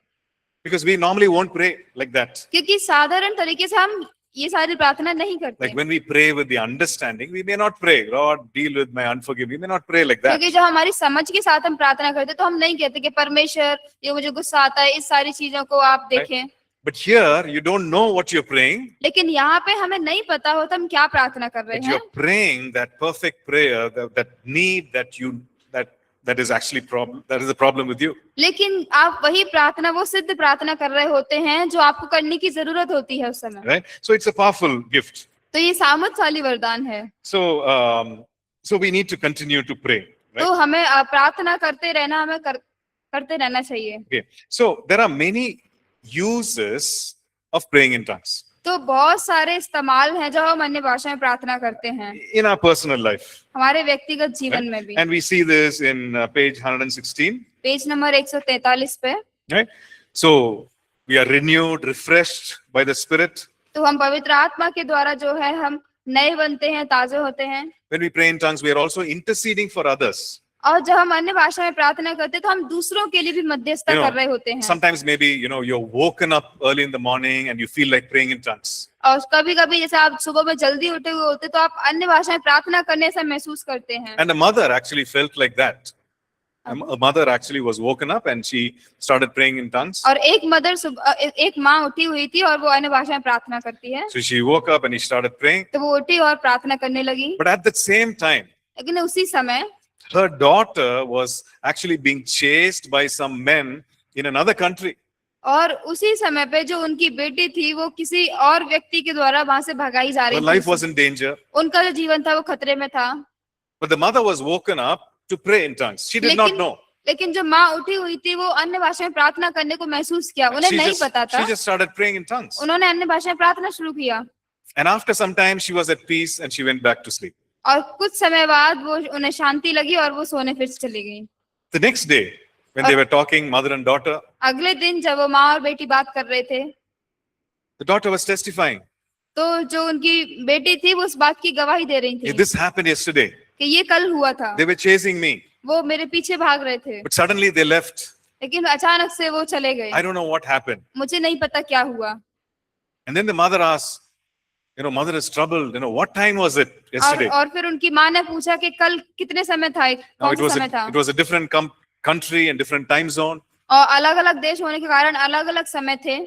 Because we normally won't pray like that. क्योंकि साधारण तरीके से हम ये सारी प्रार्थना नहीं करते। Like when we pray with the understanding, we may not pray, Lord, deal with my unforgiveness. We may not pray like that. क्योंकि जब हमारी समझ के साथ हम प्रार्थना करते तो हम नहीं कहते कि परमेश्वर ये मुझे गुस्सा आता है, इस सारी चीजों को आप देखें। But here, you don't know what you're praying, लेकिन यहाँ पे हमें नहीं पता होता हम क्या प्रार्थना कर रहे but हैं। you're praying that perfect prayer, that need that is actually that is a problem with you. लेकिन आप वही प्रार्थना, वो सिद्ध प्रार्थना कर रहे होते हैं जो आपको करने की जरूरत होती है उस समय। Right? So it's a powerful gift. तो ये सामर्थशाली वरदान है। So we need to continue to pray. Right? तो हमें प्रार्थना करते रहना, हमें करते रहना चाहिए। Okay. So there are many uses of praying in tongues तो बहुत सारे इस्तेमाल हैं जो हम अन्य भाषा में प्रार्थना करते हैं in our personal life. हमारे व्यक्तिगत जीवन में भी। And we see this in page 116. Page number 143 पे। Right? So we are renewed, refreshed by the Spirit. तो हम पवित्र आत्मा के द्वारा जो है हम नए बनते हैं, ताजे होते हैं। When we pray in tongues, we are also interceding for others. और जब हम अन्य भाषा में प्रार्थना करते हैं तो हम दूसरों के लिए भी मध्यस्थता कर रहे होते हैं। Sometimes maybe, you're woken up early in the morning and you feel like praying in tongues. और कभी-कभी जैसे आप सुबह में जल्दी उठे हुए होते तो आप अन्य भाषा में प्रार्थना करने से महसूस करते हैं। And a mother actually felt like that. A mother actually was woken up and she started praying in tongues. और एक माँ उठी हुई थी और वो अन्य भाषा में प्रार्थना करती है। So she woke up and she started praying. तो वो उठी और प्रार्थना करने लगी। But at the same time, लेकिन उसी समय her daughter was actually being chased by some men in another country. और उसी समय पे जो उनकी बेटी थी वो किसी और व्यक्ति के द्वारा वहां से भगाई जा Her रही life थी। was in danger. उनका जो जीवन था वो खतरे में था। But the mother was woken up to pray in tongues. She did not लेकिन know. लेकिन जो माँ उठी हुई थी वो अन्य भाषा में प्रार्थना करने को महसूस किया। उन्हें नहीं पता था। She just started praying in tongues. उन्होंने अन्य भाषा में प्रार्थना शुरू किया And after some time, she was at peace and she went back to sleep. और कुछ समय बाद वो उन्हें शांति लगी और वो सोने फिर से चली गई। The next day, when they were talking, mother and daughter, अगले दिन जब वो माँ और बेटी बात कर रहे थे the daughter was testifying. तो जो उनकी बेटी थी वो उस बात की गवाही दे रही Hey, थी this happened yesterday. कि ये कल हुआ था। They were chasing me, वो मेरे पीछे भाग रहे थे but suddenly they left. लेकिन अचानक से वो चले गए। I don't know what happened. मुझे नहीं पता क्या हुआ। And then the mother asked, mother is troubled. What time was it yesterday? और फिर उनकी माँ ने पूछा कि कल कितने समय था, Now कौन सा समय था। it was a different country and different time zone. और अलग अलग देश होने के कारण अलग अलग समय थे।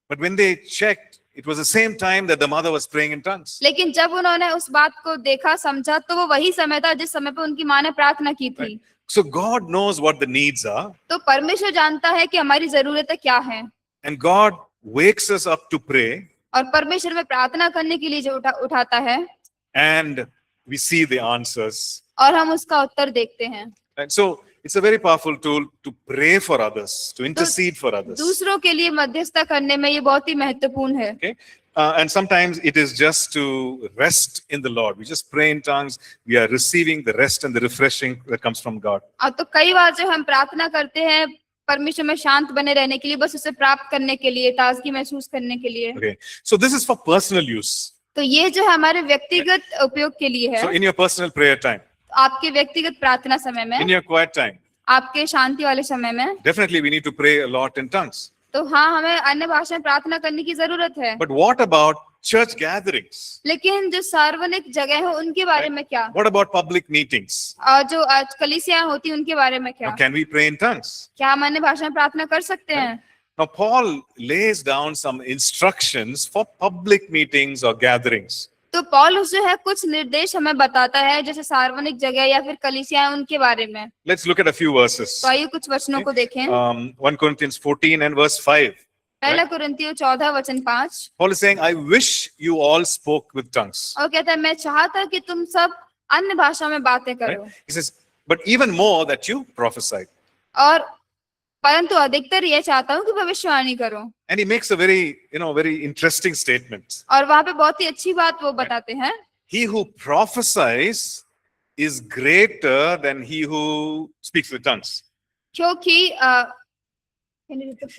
But when they checked, it was the same time that the mother was praying in tongues. लेकिन जब उन्होंने उस बात को देखा समझा तो वो वही समय था जिस समय पे उनकी माँ ने प्रार्थना की थी। So God knows what the needs are. तो परमेश्वर जानता है कि हमारी जरूरतें क्या हैं And God wakes us up to pray. और परमेश्वर में प्रार्थना करने के लिए जो उठाता है And we see the answers. और हम उसका उत्तर देखते हैं। And so it's a very powerful tool to pray for others, to intercede for others. दूसरों के लिए मध्यस्थता करने में ये बहुत ही महत्वपूर्ण है। Okay. And sometimes it is just to rest in the Lord. We just pray in tongues. We are receiving the rest and the refreshing that comes from God. और तो कई बार जब हम प्रार्थना करते हैं परमेश्वर में शांत बने रहने के लिए, बस उसे प्राप्त करने के लिए, ताजगी महसूस करने के लिए। Okay. So this is for personal use. तो ये जो है हमारे व्यक्तिगत उपयोग के लिए So है। in your personal prayer time, आपके व्यक्तिगत प्रार्थना समय में, in your quiet time, आपके शांति वाले समय में, definitely we need to pray a lot in tongues. तो हाँ हमें अन्य भाषा में प्रार्थना करने की जरूरत है। But what about church gatherings? लेकिन जो सार्वजनिक जगह है उनके बारे में क्या, What about public meetings? और जो कलीसियां होती हैं उनके बारे में क्या, Now, can we pray in tongues? क्या हम अन्य भाषा में प्रार्थना कर सकते हैं? Now, Paul lays down some instructions for public meetings or gatherings. तो पौलुस जो है कुछ निर्देश हमें बताता है जैसे सार्वजनिक जगह या फिर कलीसियां उनके बारे में। Let's look at a few verses. तो आइए कुछ वचनों को देखें। 1 Corinthians 14 and verse 5. पहला कुरिन्थियों 14 वचन 5। Paul is saying, I wish you all spoke with tongues. और कहता है मैं चाहता कि तुम सब अन्य भाषा में बातें Right? करो, He says, but even more that you prophesy. और परंतु अधिकतर ये चाहता हूँ कि भविष्यवाणी करो। And he makes a very interesting statement. और वहां पे बहुत ही अच्छी बात वो बताते हैं, He who prophesies is greater than he who speaks with tongues. क्योंकि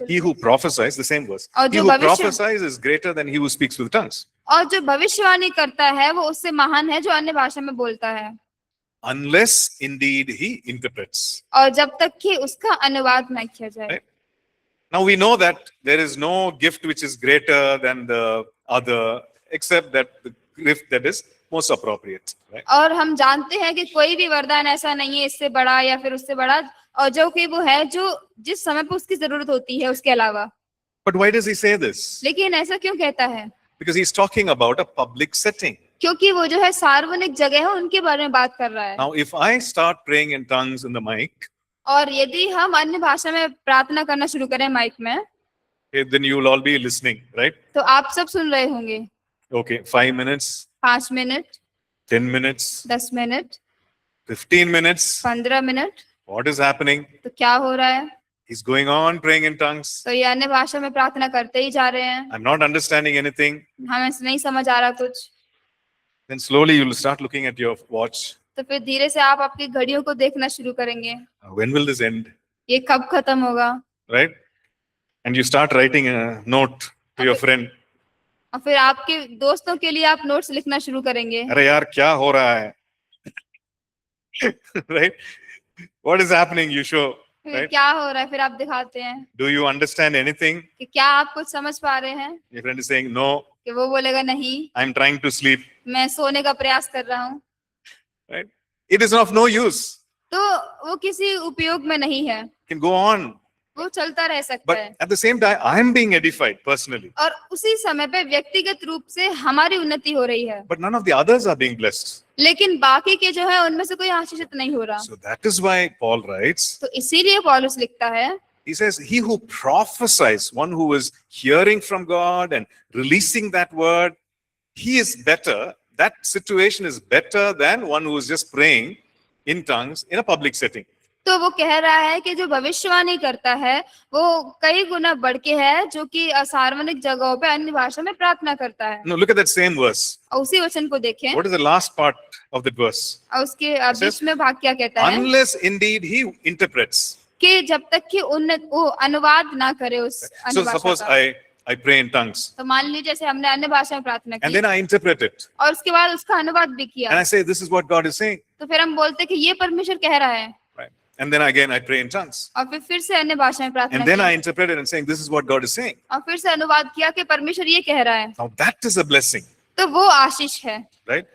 He who prophesies, the same verse. और He जो who भविष्य prophesies is greater than he who speaks with tongues. और जो भविष्यवाणी करता है वो उससे महान है जो अन्य भाषा में बोलता है, Unless indeed he interprets. और जब तक कि उसका अनुवाद न किया जाए। Right. Now we know that there is no gift which is greater than the other, except that the gift that is most appropriate. Right? और हम जानते हैं कि कोई भी वरदान ऐसा नहीं है इससे बड़ा या फिर उससे बड़ा, और जो कि वो है जो जिस समय पे उसकी जरूरत होती है उसके अलावा। But why does he say this? लेकिन ऐसा क्यों कहता है? Because he's talking about a public setting. क्योंकि वो जो है सार्वजनिक जगह है उनके बारे में बात कर रहा है। Now, if I start praying in tongues in the mic, और यदि हम अन्य भाषा में प्रार्थना करना शुरू करें माइक में, then you will all be listening, right? तो आप सब सुन रहे होंगे। Okay, 5 minutes, 5 minute, 10 minutes, 10 minute, 15 minutes. 15 minute, What is happening? तो क्या हो रहा है? He's going on praying in tongues. तो ये अन्य भाषा में प्रार्थना करते ही जा रहे हैं, I'm not understanding anything. हमें नहीं समझ आ रहा कुछ। Then slowly you will start looking at your watch. तो फिर धीरे से आप आपकी घड़ियों को देखना शुरू करेंगे, When will this end? ये कब खत्म होगा? Right? And you start writing a note to your friend. और फिर आपके दोस्तों के लिए आप नोट्स लिखना शुरू करेंगे। अरे यार क्या हो रहा है? Right? What is happening? You show. फिर Right? क्या हो रहा है फिर आप दिखाते हैं Do you understand anything? कि क्या आप कुछ समझ पा रहे हैं? Your friend is saying, no, कि वो बोलेगा नहीं, I'm trying to sleep. मैं सोने का प्रयास कर रहा हूँ। Right? It is of no use. तो वो किसी उपयोग में नहीं है। You can go on वो चलता रह सकता But है। at the same time, I am being edified personally. और उसी समय पे व्यक्तिगत रूप से हमारी उन्नति हो रही है, But none of the others are being blessed. लेकिन बाकी के जो है उनमें से कोई आशीषित नहीं हो रहा। So that is why Paul writes, तो इसीलिए पौलुस लिखता है, he says, he who prophesies, one who is hearing from God and releasing that word, he is better. That situation is better than one who is just praying in tongues in a public setting. तो वो कह रहा है कि जो भविष्यवाणी करता है वो कई गुना बढ़ के है जो कि सार्वजनिक जगहों पे अन्य भाषा में प्रार्थना करता है। No, look at that same verse. और उसी वचन को देखें, What is the last part of that verse? और उसके बीच में भाग क्या कहता है Unless indeed he interprets. कि जब तक कि वो अनुवाद ना करे उस अन्य So भाषा suppose का। I pray in tongues तो मान लीजिए जैसे हमने अन्य भाषा में प्रार्थना and की then I interpret it और उसके बाद उसका अनुवाद भी and किया, I say, this is what God is saying. तो फिर हम बोलते हैं कि ये परमेश्वर कह रहा है, Right? And then again I pray in tongues. और फिर से अन्य भाषा में प्रार्थना And then I की interpret it and saying, this is what God is saying. और फिर से अनुवाद किया कि परमेश्वर ये कह रहा है, Now that is a blessing, तो वो आशीष है, right?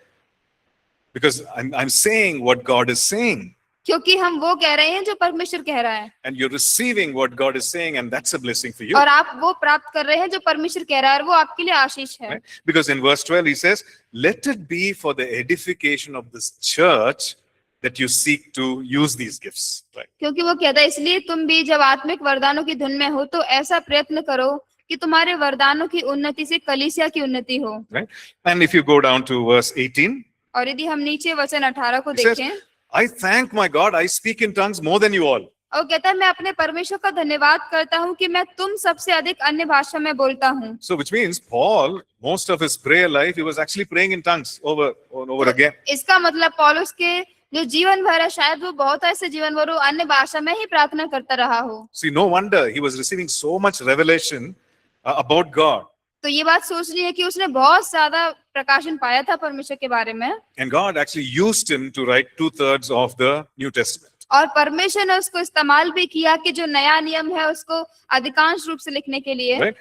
Because I'm saying what God is saying क्योंकि हम वो कह रहे हैं जो परमेश्वर कह रहा है and you're receiving what God is saying and that's a blessing for you. और आप वो प्राप्त कर रहे हैं जो परमेश्वर कह रहा है और वो आपके लिए आशीष है। Right? Because in verse 12 he says, let it be for the edification of this church that you seek to use these gifts. Right? क्योंकि वो कहता है इसलिए तुम भी जब आत्मिक वरदानों की धुन में हो तो ऐसा प्रयत्न करो कि तुम्हारे वरदानों की उन्नति से कलीसिया की उन्नति हो। Right? And if you go down to verse 18, और यदि हम नीचे वचन 18 को he says, देखें, I thank my God, I speak in tongues more than you all. और कहता है मैं अपने परमेश्वर का धन्यवाद करता हूँ कि मैं तुम सबसे अधिक अन्य भाषा में बोलता हूँ। So which means Paul, most of his prayer life, he was actually praying in tongues over and over again. इसका मतलब पौलुस के जो जीवन भर है शायद वो बहुत ऐसे जीवन भर वो अन्य भाषा में ही प्रार्थना करता रहा हो। See, no wonder he was receiving so much revelation about God. तो ये बात सोचनी है कि उसने बहुत ज्यादा प्रकाशन पाया था परमेश्वर के बारे में And God actually used him to write 2/3 of the New Testament. और परमेश्वर ने उसको इस्तेमाल भी किया कि जो नया नियम है उसको अधिकांश रूप से लिखने के लिए। Right?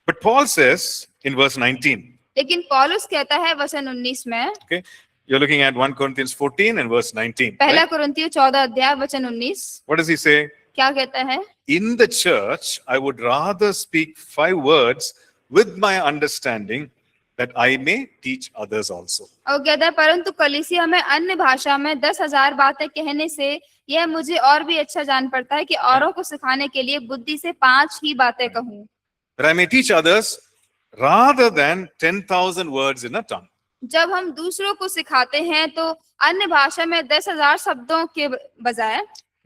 But Paul says in verse 19, लेकिन पौलुस कहता है वचन 19 में, okay, you're looking at 1 Corinthians 14 and verse 19. पहला Right? कुरिन्थियों 14 अध्याय वचन 19 What does he say? क्या कहता है? In the church, I would rather speak 5 words with my understanding that I may teach others also. और कहता है परंतु कलीसिया में अन्य भाषा में 10,000 बातें कहने से यह मुझे और भी अच्छा जान पड़ता है कि औरों को सिखाने के लिए बुद्धि से 5 ही बातें कहूं, That I may teach others rather than 10,000 words in a tongue. जब हम दूसरों को सिखाते हैं तो अन्य भाषा में 10,000 शब्दों के बजाय।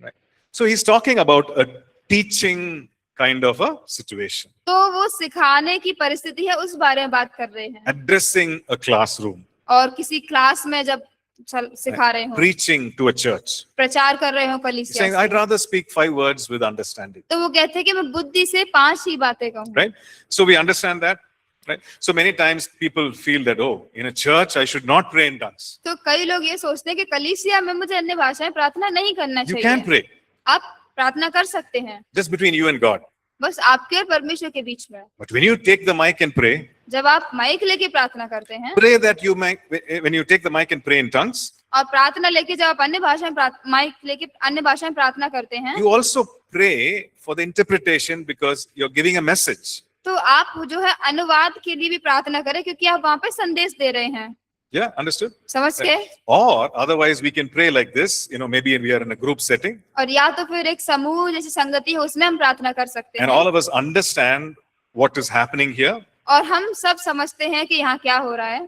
Right? So he's talking about a teaching kind of a situation, तो वो सिखाने की परिस्थिति है उस बारे में बात कर रहे हैं addressing a classroom, और किसी क्लास में जब सिखा रहे हो, preaching to a church. प्रचार कर रहे हो He's कलीसिया saying, I'd से। rather speak 5 words with understanding. तो वो कहते हैं कि मैं बुद्धि से 5 ही बातें कहूँ। Right? So we understand that. Right? So many times people feel that, oh, in a church I should not pray in tongues. तो कई लोग ये सोचते हैं कि कलीसिया में मुझे अन्य भाषा में प्रार्थना नहीं करना You can चाहिए। pray आप प्रार्थना कर सकते हैं just between you and God. बस आपके और परमेश्वर के बीच में। But when you take the mic and pray, जब आप माइक लेके प्रार्थना करते हैं pray that you might, when you take the mic and pray in tongues, और प्रार्थना लेके जब आप अन्य भाषा में माइक लेके अन्य भाषा में प्रार्थना करते हैं you also pray for the interpretation because you're giving a message. तो आप जो है अनुवाद के लिए भी प्रार्थना करें क्योंकि आप वहां पे संदेश दे रहे हैं। Yeah, understood? समझ गए? Or otherwise we can pray like this, maybe we are in a group setting और या तो फिर एक समूह जैसी संगति है उसमें हम प्रार्थना कर सकते and हैं all of us understand what is happening here. और हम सब समझते हैं कि यहाँ क्या हो रहा है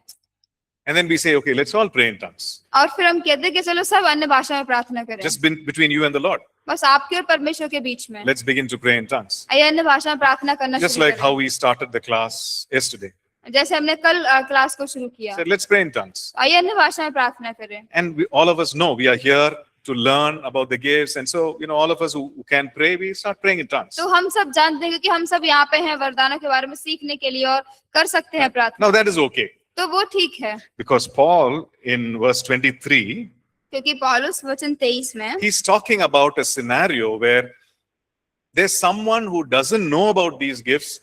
And then we say, okay, let's all pray in tongues. और फिर हम कहते हैं कि चलो सब अन्य भाषा में प्रार्थना करें, Just between you and the Lord. बस आपके और परमेश्वर के बीच में। Let's begin to pray in tongues. आइए अन्य भाषा में प्रार्थना करना Just शुरू like how करें, we started the class yesterday. जैसे हमने कल क्लास को शुरू किया। Said, let's pray in tongues. आइए अन्य भाषा में प्रार्थना करें। And all of us know we are here to learn about the gifts. And so, all of us who can pray, we start praying in tongues. तो हम सब जानते हैं क्योंकि हम सब यहाँ पे हैं वरदानों के बारे में सीखने के लिए और कर सकते हैं प्रार्थना, Now that is okay. तो वो ठीक है Because Paul in verse 23, क्योंकि पौलुस वचन 23 में he's talking about a scenario where there's someone who doesn't know about these gifts.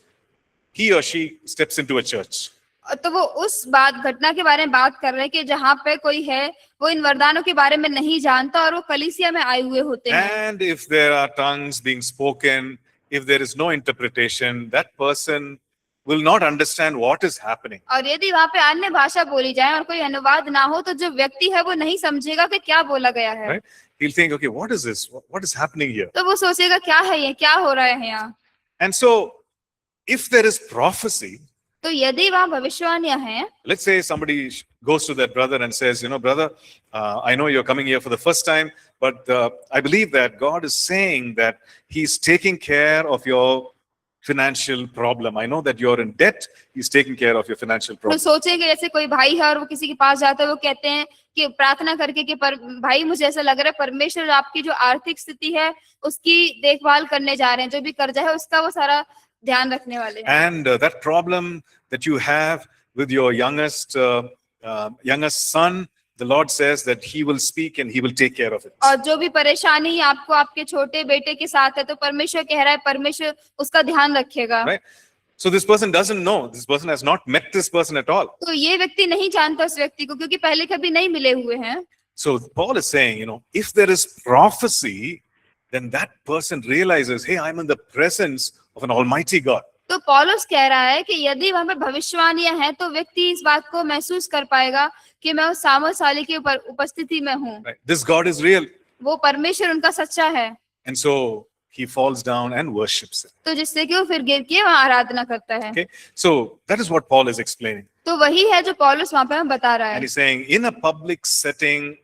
He or she steps into a church. तो वो उस घटना के बारे में बात कर रहे हैं कि जहाँ पे कोई है वो इन वरदानों के बारे में नहीं जानता और वो कलीसिया में आए हुए होते हैं। And if there are tongues being spoken, if there is no interpretation, that person will not understand what is happening. और यदि वहाँ पे अन्य भाषा बोली जाए और कोई अनुवाद ना हो तो जो व्यक्ति है वो नहीं समझेगा कि क्या बोला गया है। Right? He'll think, okay, what is this? What is happening here? तो वो सोचेगा क्या है ये, क्या हो रहा है यहाँ। And so, if there is prophecy, तो यदि वहाँ भविष्यवाणियां हैं, let's say somebody goes to that brother and says, brother, I know you're coming here for the first time, but I believe that God is saying that He's taking care of your financial problem. I know that you're in debt. He's taking care of your financial तो problem. सोचेंगे जैसे कोई भाई है और वो किसी के पास जाता है, वो कहते हैं कि प्रार्थना करके कि भाई मुझे ऐसा लग रहा है परमेश्वर आपकी जो आर्थिक स्थिति है उसकी देखभाल करने जा रहे हैं, जो भी कर्जा है उसका वो सारा ध्यान रखने वाले हैं। And that problem that you have with your youngest son, the Lord says that He will speak and He will take care of it. और जो भी परेशानी आपको आपके छोटे बेटे के साथ है तो परमेश्वर कह रहा है परमेश्वर उसका ध्यान रखेगा। Right? So this person doesn't know. This person has not met this person at all. तो ये व्यक्ति नहीं जानता उस व्यक्ति को क्योंकि पहले कभी नहीं मिले हुए हैं। So Paul is saying, if there is prophecy, then that person realizes, hey, I'm in the presence of an almighty God. तो पौलुस कह रहा है कि यदि वहां पे भविष्यवाणियां हैं तो व्यक्ति इस बात को महसूस कर पाएगा कि मैं उस सामर्थ्यशाली की उपस्थिति में हूँ। Right? This God is real. वो परमेश्वर उनका सच्चा है। And so he falls down and worships him. तो जिससे कि वो फिर गिर के वहाँ आराधना करता है। Okay? So that is what Paul is explaining. तो वही है जो पौलुस वहाँ पे हमें बता रहा And है। he's saying, in a public setting,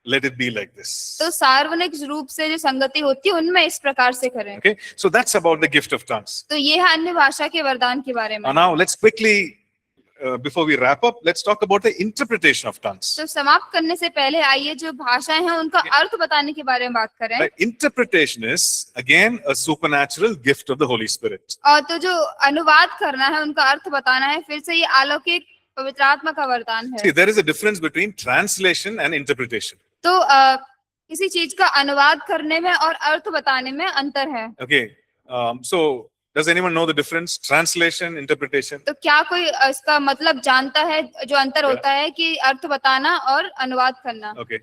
let it be like this. तो सार्वजनिक रूप से जो संगति होती है उनमें इस प्रकार से करें। Okay? So that's about the gift of tongues. तो ये है अन्य भाषा के वरदान के बारे में। Now let's quickly, before we wrap up, let's talk about the interpretation of tongues. तो समाप्त करने से पहले आइए जो भाषाएं हैं उनका अर्थ बताने के बारे में बात करें। Right? Interpretation is again a supernatural gift of the Holy Spirit. और तो जो अनुवाद करना है उनका अर्थ बताना है, फिर से ये अलौकिक पवित्र आत्मा का वरदान See, है। there is a difference between translation and interpretation. तो किसी चीज का अनुवाद करने में और अर्थ बताने में अंतर है। Okay, so does anyone know the difference? Translation, interpretation. तो क्या कोई इसका मतलब जानता है जो अंतर होता है कि अर्थ बताना और अनुवाद करना? Okay.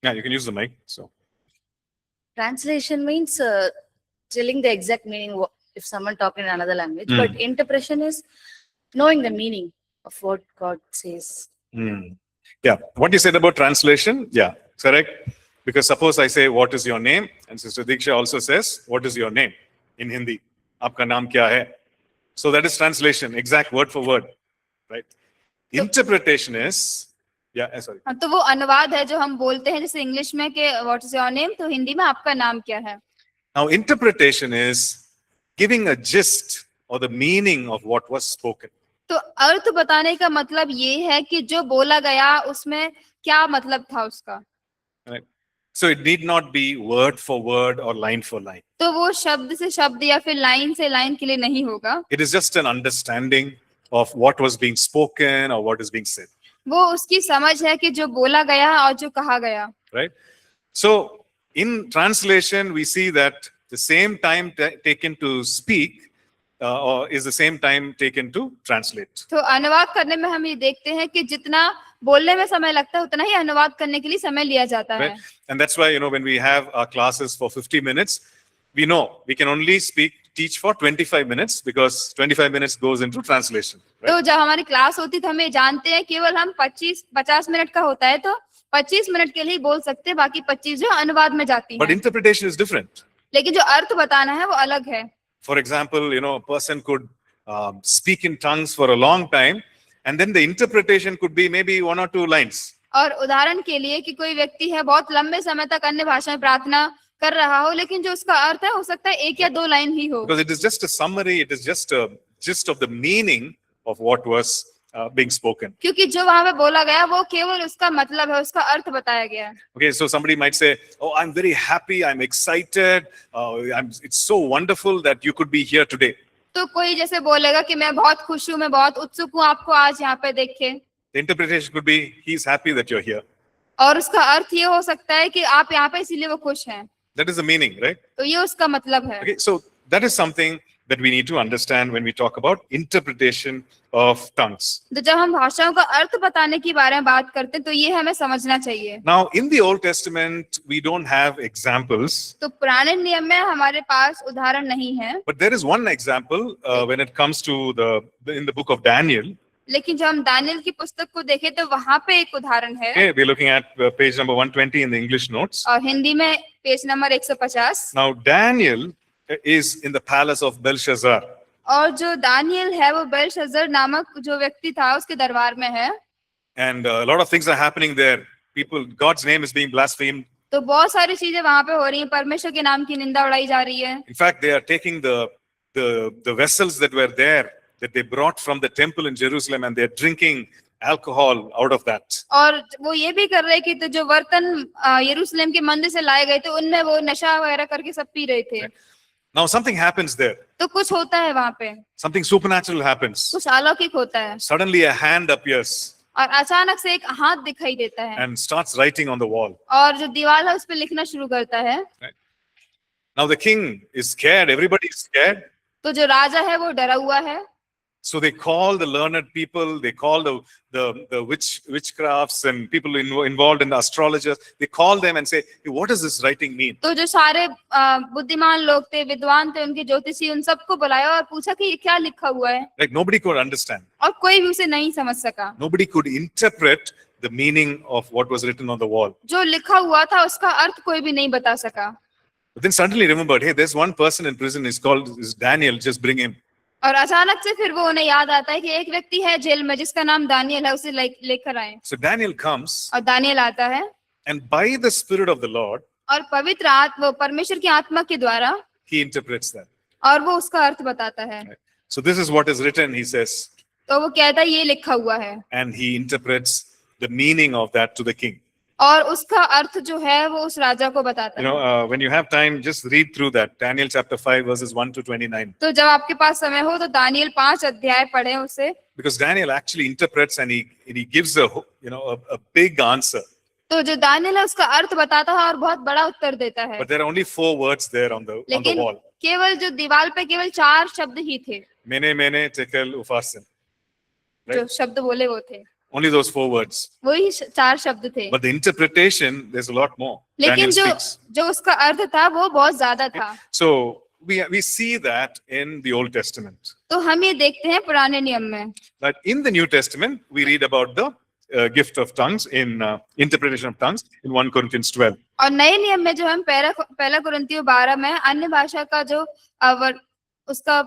Yeah, you can use the mic. So, Translation means telling the exact meaning if someone talking in another language, Mm. but interpretation is knowing the meaning of what God says. yeah, what you said about translation, yeah, correct. Because suppose I say, "What is your name?" and Sister Diksha also says, "What is your name?" in Hindi. "Aapka naam kya hai?" So that is translation, exact word for word, right? Interpretation is, yeah, sorry. हाँ, तो वो अनुवाद है जो हम बोलते हैं जैसे इंग्लिश में कि व्हाट इज योर नेम, तो हिंदी में आपका नाम क्या है। Now, interpretation is giving a gist or the meaning of what was spoken. तो अर्थ बताने का मतलब ये है कि जो बोला गया उसमें क्या मतलब था उसका। Right? So it need not be word for word or line for line. तो वो शब्द से शब्द या फिर लाइन से लाइन के लिए नहीं होगा। It is just an understanding of what was being spoken or what is being said. वो उसकी समझ है कि जो बोला गया और जो कहा गया। Right? So in translation, we see that the same time taken to speak or is the same time taken to translate. तो अनुवाद करने में हम ये देखते हैं कि जितना बोलने में समय लगता है उतना ही अनुवाद करने के लिए समय लिया जाता है। Right? And that's why, when we have our classes for 50 minutes, we know we can only teach for 25 minutes because 25 minutes goes into translation. Right? तो जब हमारी क्लास होती तो हमें जानते हैं केवल हम 50 मिनट का होता है तो 25 मिनट के लिए बोल सकते हैं, बाकी 25 जो अनुवाद में जाती But है। interpretation is different. लेकिन जो अर्थ बताना है वो अलग है। For example, a person could speak in tongues for a long time, and then the interpretation could be maybe 1 or 2 lines. और उदाहरण के लिए कि कोई व्यक्ति है बहुत लंबे समय तक अन्य भाषा में प्रार्थना कर रहा हो, लेकिन जो उसका अर्थ है हो सकता है 1 या 2 लाइन ही हो। Because it is just a summary, it is just a gist of the meaning of what was being spoken. क्योंकि जो वहां पे बोला गया वो केवल उसका मतलब है, उसका अर्थ बताया गया है। Okay, so somebody might say, "Oh, I'm very happy, I'm excited, it's so wonderful that you could be here today." तो कोई जैसे बोलेगा कि मैं बहुत खुश हूँ, मैं बहुत उत्सुक हूँ आपको आज यहाँ पे देख के। The interpretation could be, "He's happy that you're here." और उसका अर्थ ये हो सकता है कि आप यहाँ पे इसीलिए वो खुश हैं। That is the meaning, right? तो ये उसका मतलब है। Okay, so that is something that we need to understand when we talk about interpretation of tongues. तो जब हम भाषाओं का अर्थ बताने के बारे में बात करते हैं तो ये हमें समझना चाहिए। Now, in the Old Testament, we don't have examples, तो पुराने नियम में हमारे पास उदाहरण नहीं है, but there is one example when it comes to in the book of Daniel. लेकिन जब हम दानियल की पुस्तक को देखें तो वहां पे एक उदाहरण है। Okay, we're looking at page number 120 in the English notes. और हिंदी में page number 150। Now, Daniel is in the palace of Belshazzar. और जो दानियल है वो बेलशस्सर नामक जो व्यक्ति था उसके दरबार में है। And a lot of things are happening there. God's name is being blasphemed. तो बहुत सारी चीजें वहां पे हो रही हैं, परमेश्वर के नाम की निंदा उड़ाई जा रही है। In fact, they are taking the vessels that were there, that they brought from the temple in Jerusalem, and they're drinking alcohol out of that. और वो ये भी कर रहे कि तो जो बर्तन यरूशलेम के मंदिर से लाए गए थे उनमें वो नशा वगैरह करके सब पी रहे थे। Now, something happens there. तो कुछ होता है वहां पे, Something supernatural happens. कुछ अलौकिक होता है Suddenly, a hand appears और अचानक से एक हाथ दिखाई देता है and starts writing on the wall. और जो दीवार है उस पे लिखना शुरू करता है। Now, the king is scared. Everybody is scared. तो जो राजा है वो डरा हुआ है। So they call the learned people, they call the witchcrafts and people involved in the astrologers. They call them and say, hey, what does this writing mean? तो जो सारे बुद्धिमान लोग थे, विद्वान थे, उनके ज्योतिषी, उन सबको बुलाया और पूछा कि ये क्या लिखा हुआ है। Like nobody could understand. और कोई भी उसे नहीं समझ सका। Nobody could interpret the meaning of what was written on the wall. जो लिखा हुआ था उसका अर्थ कोई भी नहीं बता सका। But then suddenly remembered, hey, there's one person in prison, is Daniel, just bring him. और अचानक से फिर वो उन्हें याद आता है कि एक व्यक्ति है जेल में जिसका नाम दानियल है, उसे लेकर आए। So Daniel comes, और दानियल आता है and by the Spirit of the Lord, और पवित्र आत्मा, परमेश्वर की आत्मा के द्वारा he interprets that. और वो उसका अर्थ बताता है। So this is what is written, he says, तो वो कहता है ये लिखा हुआ है and he interprets the meaning of that to the king. और उसका अर्थ जो है वो उस राजा को बताता You है। know, when you have time, just read through that. Daniel chapter 5, verses 1 to 29. तो जब आपके पास समय हो तो दानियल 5 अध्याय पढ़े उसे। Because Daniel actually interprets and he gives a big answer. तो जो दानियल है उसका अर्थ बताता है और बहुत बड़ा उत्तर देता है। But there are only 4 words there on the लेकिन wall. केवल जो दीवार पे केवल 4 शब्द ही थे। Mene, tekel, upharsin. जो शब्द बोले वो थे, Only those 4 words. वही 4 शब्द थे। But the interpretation, there's a lot more. लेकिन Daniel speaks. जो उसका अर्थ था वो बहुत ज्यादा था। So we see that in the Old Testament. तो हम ये देखते हैं पुराने नियम में। But in the New Testament, we read about the gift of tongues in interpretation of tongues in 1 Corinthians 12. और नए नियम में जो हम पहला कुरिन्थियों 12 में अन्य भाषा का जो उसका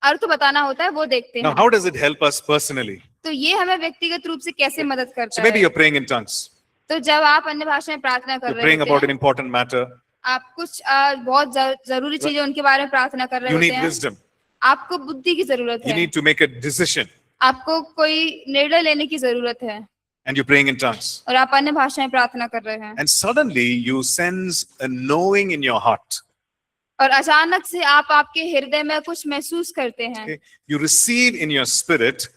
अर्थ बताना होता है वो देखते Now, हैं। how does it help us personally? तो ये हमें व्यक्तिगत रूप से कैसे मदद So करता maybe है? you're praying in tongues. तो जब आप अन्य भाषा में प्रार्थना कर You're रहे praying होते about an हैं, important matter. आप कुछ बहुत जरूरी चीजें उनके बारे में प्रार्थना कर रहे You होते need हैं, wisdom. आपको बुद्धि की जरूरत You है, need to make a decision. आपको कोई निर्णय लेने की जरूरत है And you're praying in tongues. और आप अन्य भाषा में प्रार्थना कर रहे हैं And suddenly you sense a knowing in your heart. और अचानक से आप आपके हृदय में कुछ महसूस करते हैं, Okay? You receive in your spirit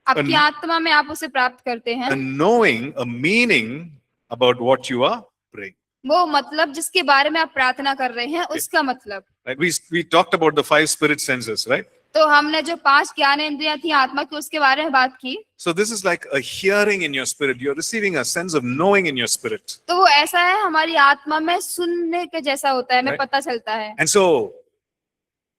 आपकी आत्मा में आप उसे प्राप्त करते हैं, a knowing, a meaning about what you are praying. वो मतलब जिसके बारे में आप प्रार्थना कर रहे हैं उसका मतलब। Right? We talked about the 5 spirit senses, right? तो हमने जो 5 ज्ञान इंद्रियां थी आत्मा की उसके बारे में बात की। So this is like a hearing in your spirit. You're receiving a sense of knowing in your spirit. तो वो ऐसा है हमारी आत्मा में सुनने के जैसा होता है, हमें Right. पता चलता है, And so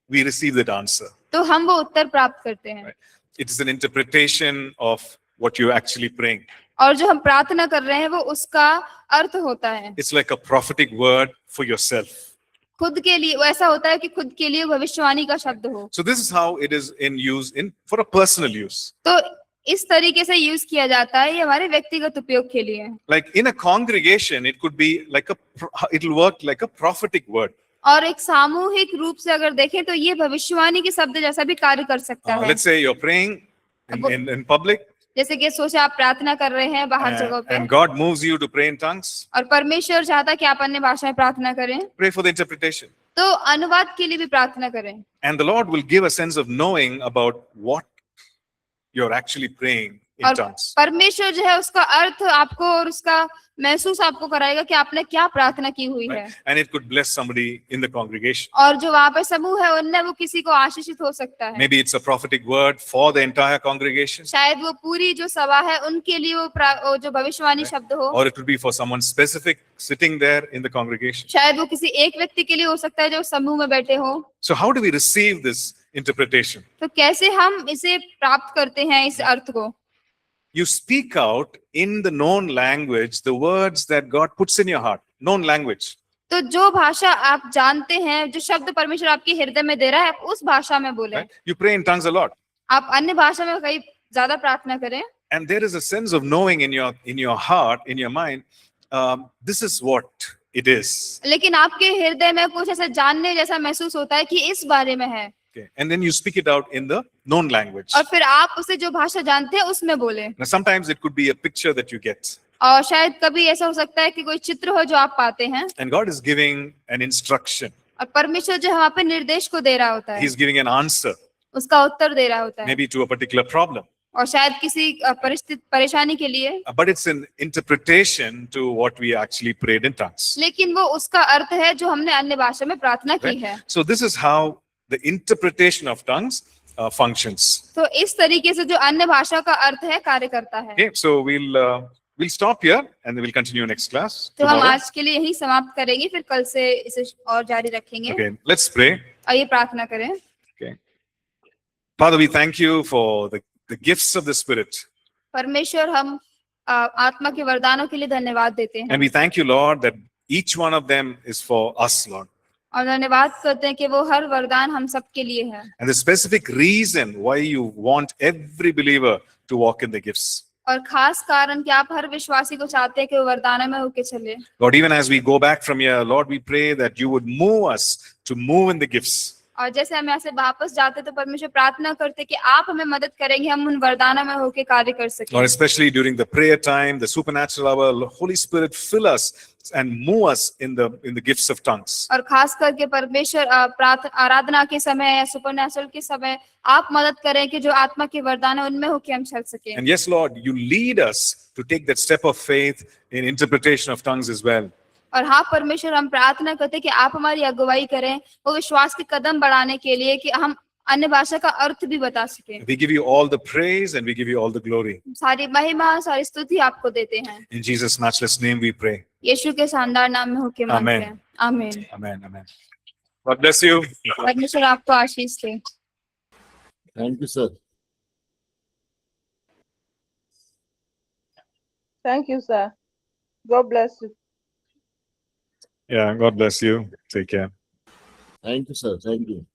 we receive that answer. तो हम वो उत्तर प्राप्त करते हैं। Right. It is an interpretation of what you're actually praying. और जो हम प्रार्थना कर रहे हैं वो उसका अर्थ होता है। It's like a prophetic word for yourself. खुद के लिए वो ऐसा होता है कि खुद के लिए भविष्यवाणी का शब्द हो। So this is how it is in use for a personal use. तो इस तरीके से यूज किया जाता है, ये हमारे व्यक्तिगत उपयोग के लिए। Like in a congregation, it could be like it'll work like a prophetic word. और एक सामूहिक रूप से अगर देखें तो ये भविष्यवाणी के शब्द जैसा भी कार्य कर सकता है। Let's say you're praying in public, जैसे कि सोचे आप प्रार्थना कर रहे हैं बाहर जगह पे and God moves you to pray in tongues. और परमेश्वर चाहता है कि आप अन्य भाषा में प्रार्थना करें, Pray for the interpretation. तो अनुवाद के लिए भी प्रार्थना करें। And the Lord will give a sense of knowing about what you're actually praying in और tongues. परमेश्वर जो है उसका अर्थ आपको और उसका महसूस आपको कराएगा कि आपने क्या प्रार्थना की हुई है, right? And it could bless somebody in the congregation. और जो वहां पे समूह है उनमें वो किसी को आशीषित हो सकता है। Maybe it's a prophetic word for the entire congregation, शायद वो पूरी जो सभा है उनके लिए वो जो भविष्यवाणी शब्द हो, or it would be for someone specific sitting there in the congregation. शायद वो किसी एक व्यक्ति के लिए हो सकता है जो समूह में बैठे हो। So how do we receive this interpretation? तो कैसे हम इसे प्राप्त करते हैं इस अर्थ को? You speak out in the known language the words that God puts in your heart. Known language. तो जो भाषा आप जानते हैं, जो शब्द परमेश्वर आपके हृदय में दे रहा है, उस भाषा में बोले। Right? You pray in tongues a lot. आप अन्य भाषा में कई ज्यादा प्रार्थना करें, And there is a sense of knowing in your heart, in your mind, this is what it is. लेकिन आपके हृदय में कुछ ऐसा जानने जैसा महसूस होता है कि इस बारे में है, Okay. And then you speak it out in the known language. और फिर आप उसे जो भाषा जानते हैं उसमें बोले। Now, sometimes it could be a picture that you get. और शायद कभी ऐसा हो सकता है कि कोई चित्र हो जो आप पाते हैं, And God is giving an instruction. और परमेश्वर जो वहाँ पे निर्देश को दे रहा होता है, He's giving an answer, उसका उत्तर दे रहा होता है, maybe to a particular problem. और शायद किसी परिस्थिति परेशानी के लिए, But it's an interpretation to what we actually prayed in tongues. लेकिन वो उसका अर्थ है जो हमने अन्य भाषा में प्रार्थना की Right? है। So this is how the interpretation of tongues functions. तो इस तरीके से जो अन्य भाषा का अर्थ है कार्य करता है। Okay, so we'll stop here and then we'll continue next class तो हम tomorrow. आज के लिए यही समाप्त करेंगे, फिर कल से इसे और जारी रखेंगे। Okay, let's pray. आइए प्रार्थना करें। Okay, Father, we thank you for the gifts of the Spirit, परमेश्वर, हम आत्मा के वरदानों के लिए धन्यवाद देते हैं, and we thank you, Lord, that each one of them is for us, Lord. और धन्यवाद करते हैं कि वो हर वरदान हम सबके लिए है, And the specific reason why you want every believer to walk in the gifts. और खास कारण कि आप हर विश्वासी को चाहते हैं कि वो वरदानों में होके चले। Lord, even as we go back from here, Lord, we pray that you would move us to move in the gifts. और जैसे हम यहाँ से वापस जाते तो परमेश्वर प्रार्थना करते कि आप हमें मदद करेंगे, हम उन वरदानों में होके कार्य कर सकें। Lord, especially during the prayer time, the supernatural hour, Holy Spirit, fill us and move us in the gifts of tongues. और खास करके परमेश्वर आराधना के समय या सुपरनैचुरल के समय आप मदद करें कि जो आत्मा के वरदान है उनमें होके हम चल सकें। And yes, Lord, you lead us to take that step of faith in interpretation of tongues as well. और हाँ परमेश्वर, हम प्रार्थना करते हैं कि आप हमारी अगुवाई करें वो विश्वास के कदम बढ़ाने के लिए कि हम अन्य भाषा का अर्थ भी बता सकें। We give you all the praise and we give you all the glory. सारी महिमा, सारी स्तुति आपको देते हैं। In Jesus' matchless name we pray. यीशु के शानदार नाम में होके मांगते Amen. हैं, आमीन। Amen. Amen. God bless you. परमेश्वर आपको आशीष दे। Thank you, sir. Thank you, sir. God bless you. Yeah, God bless you. Take care. Thank you, sir. Thank you.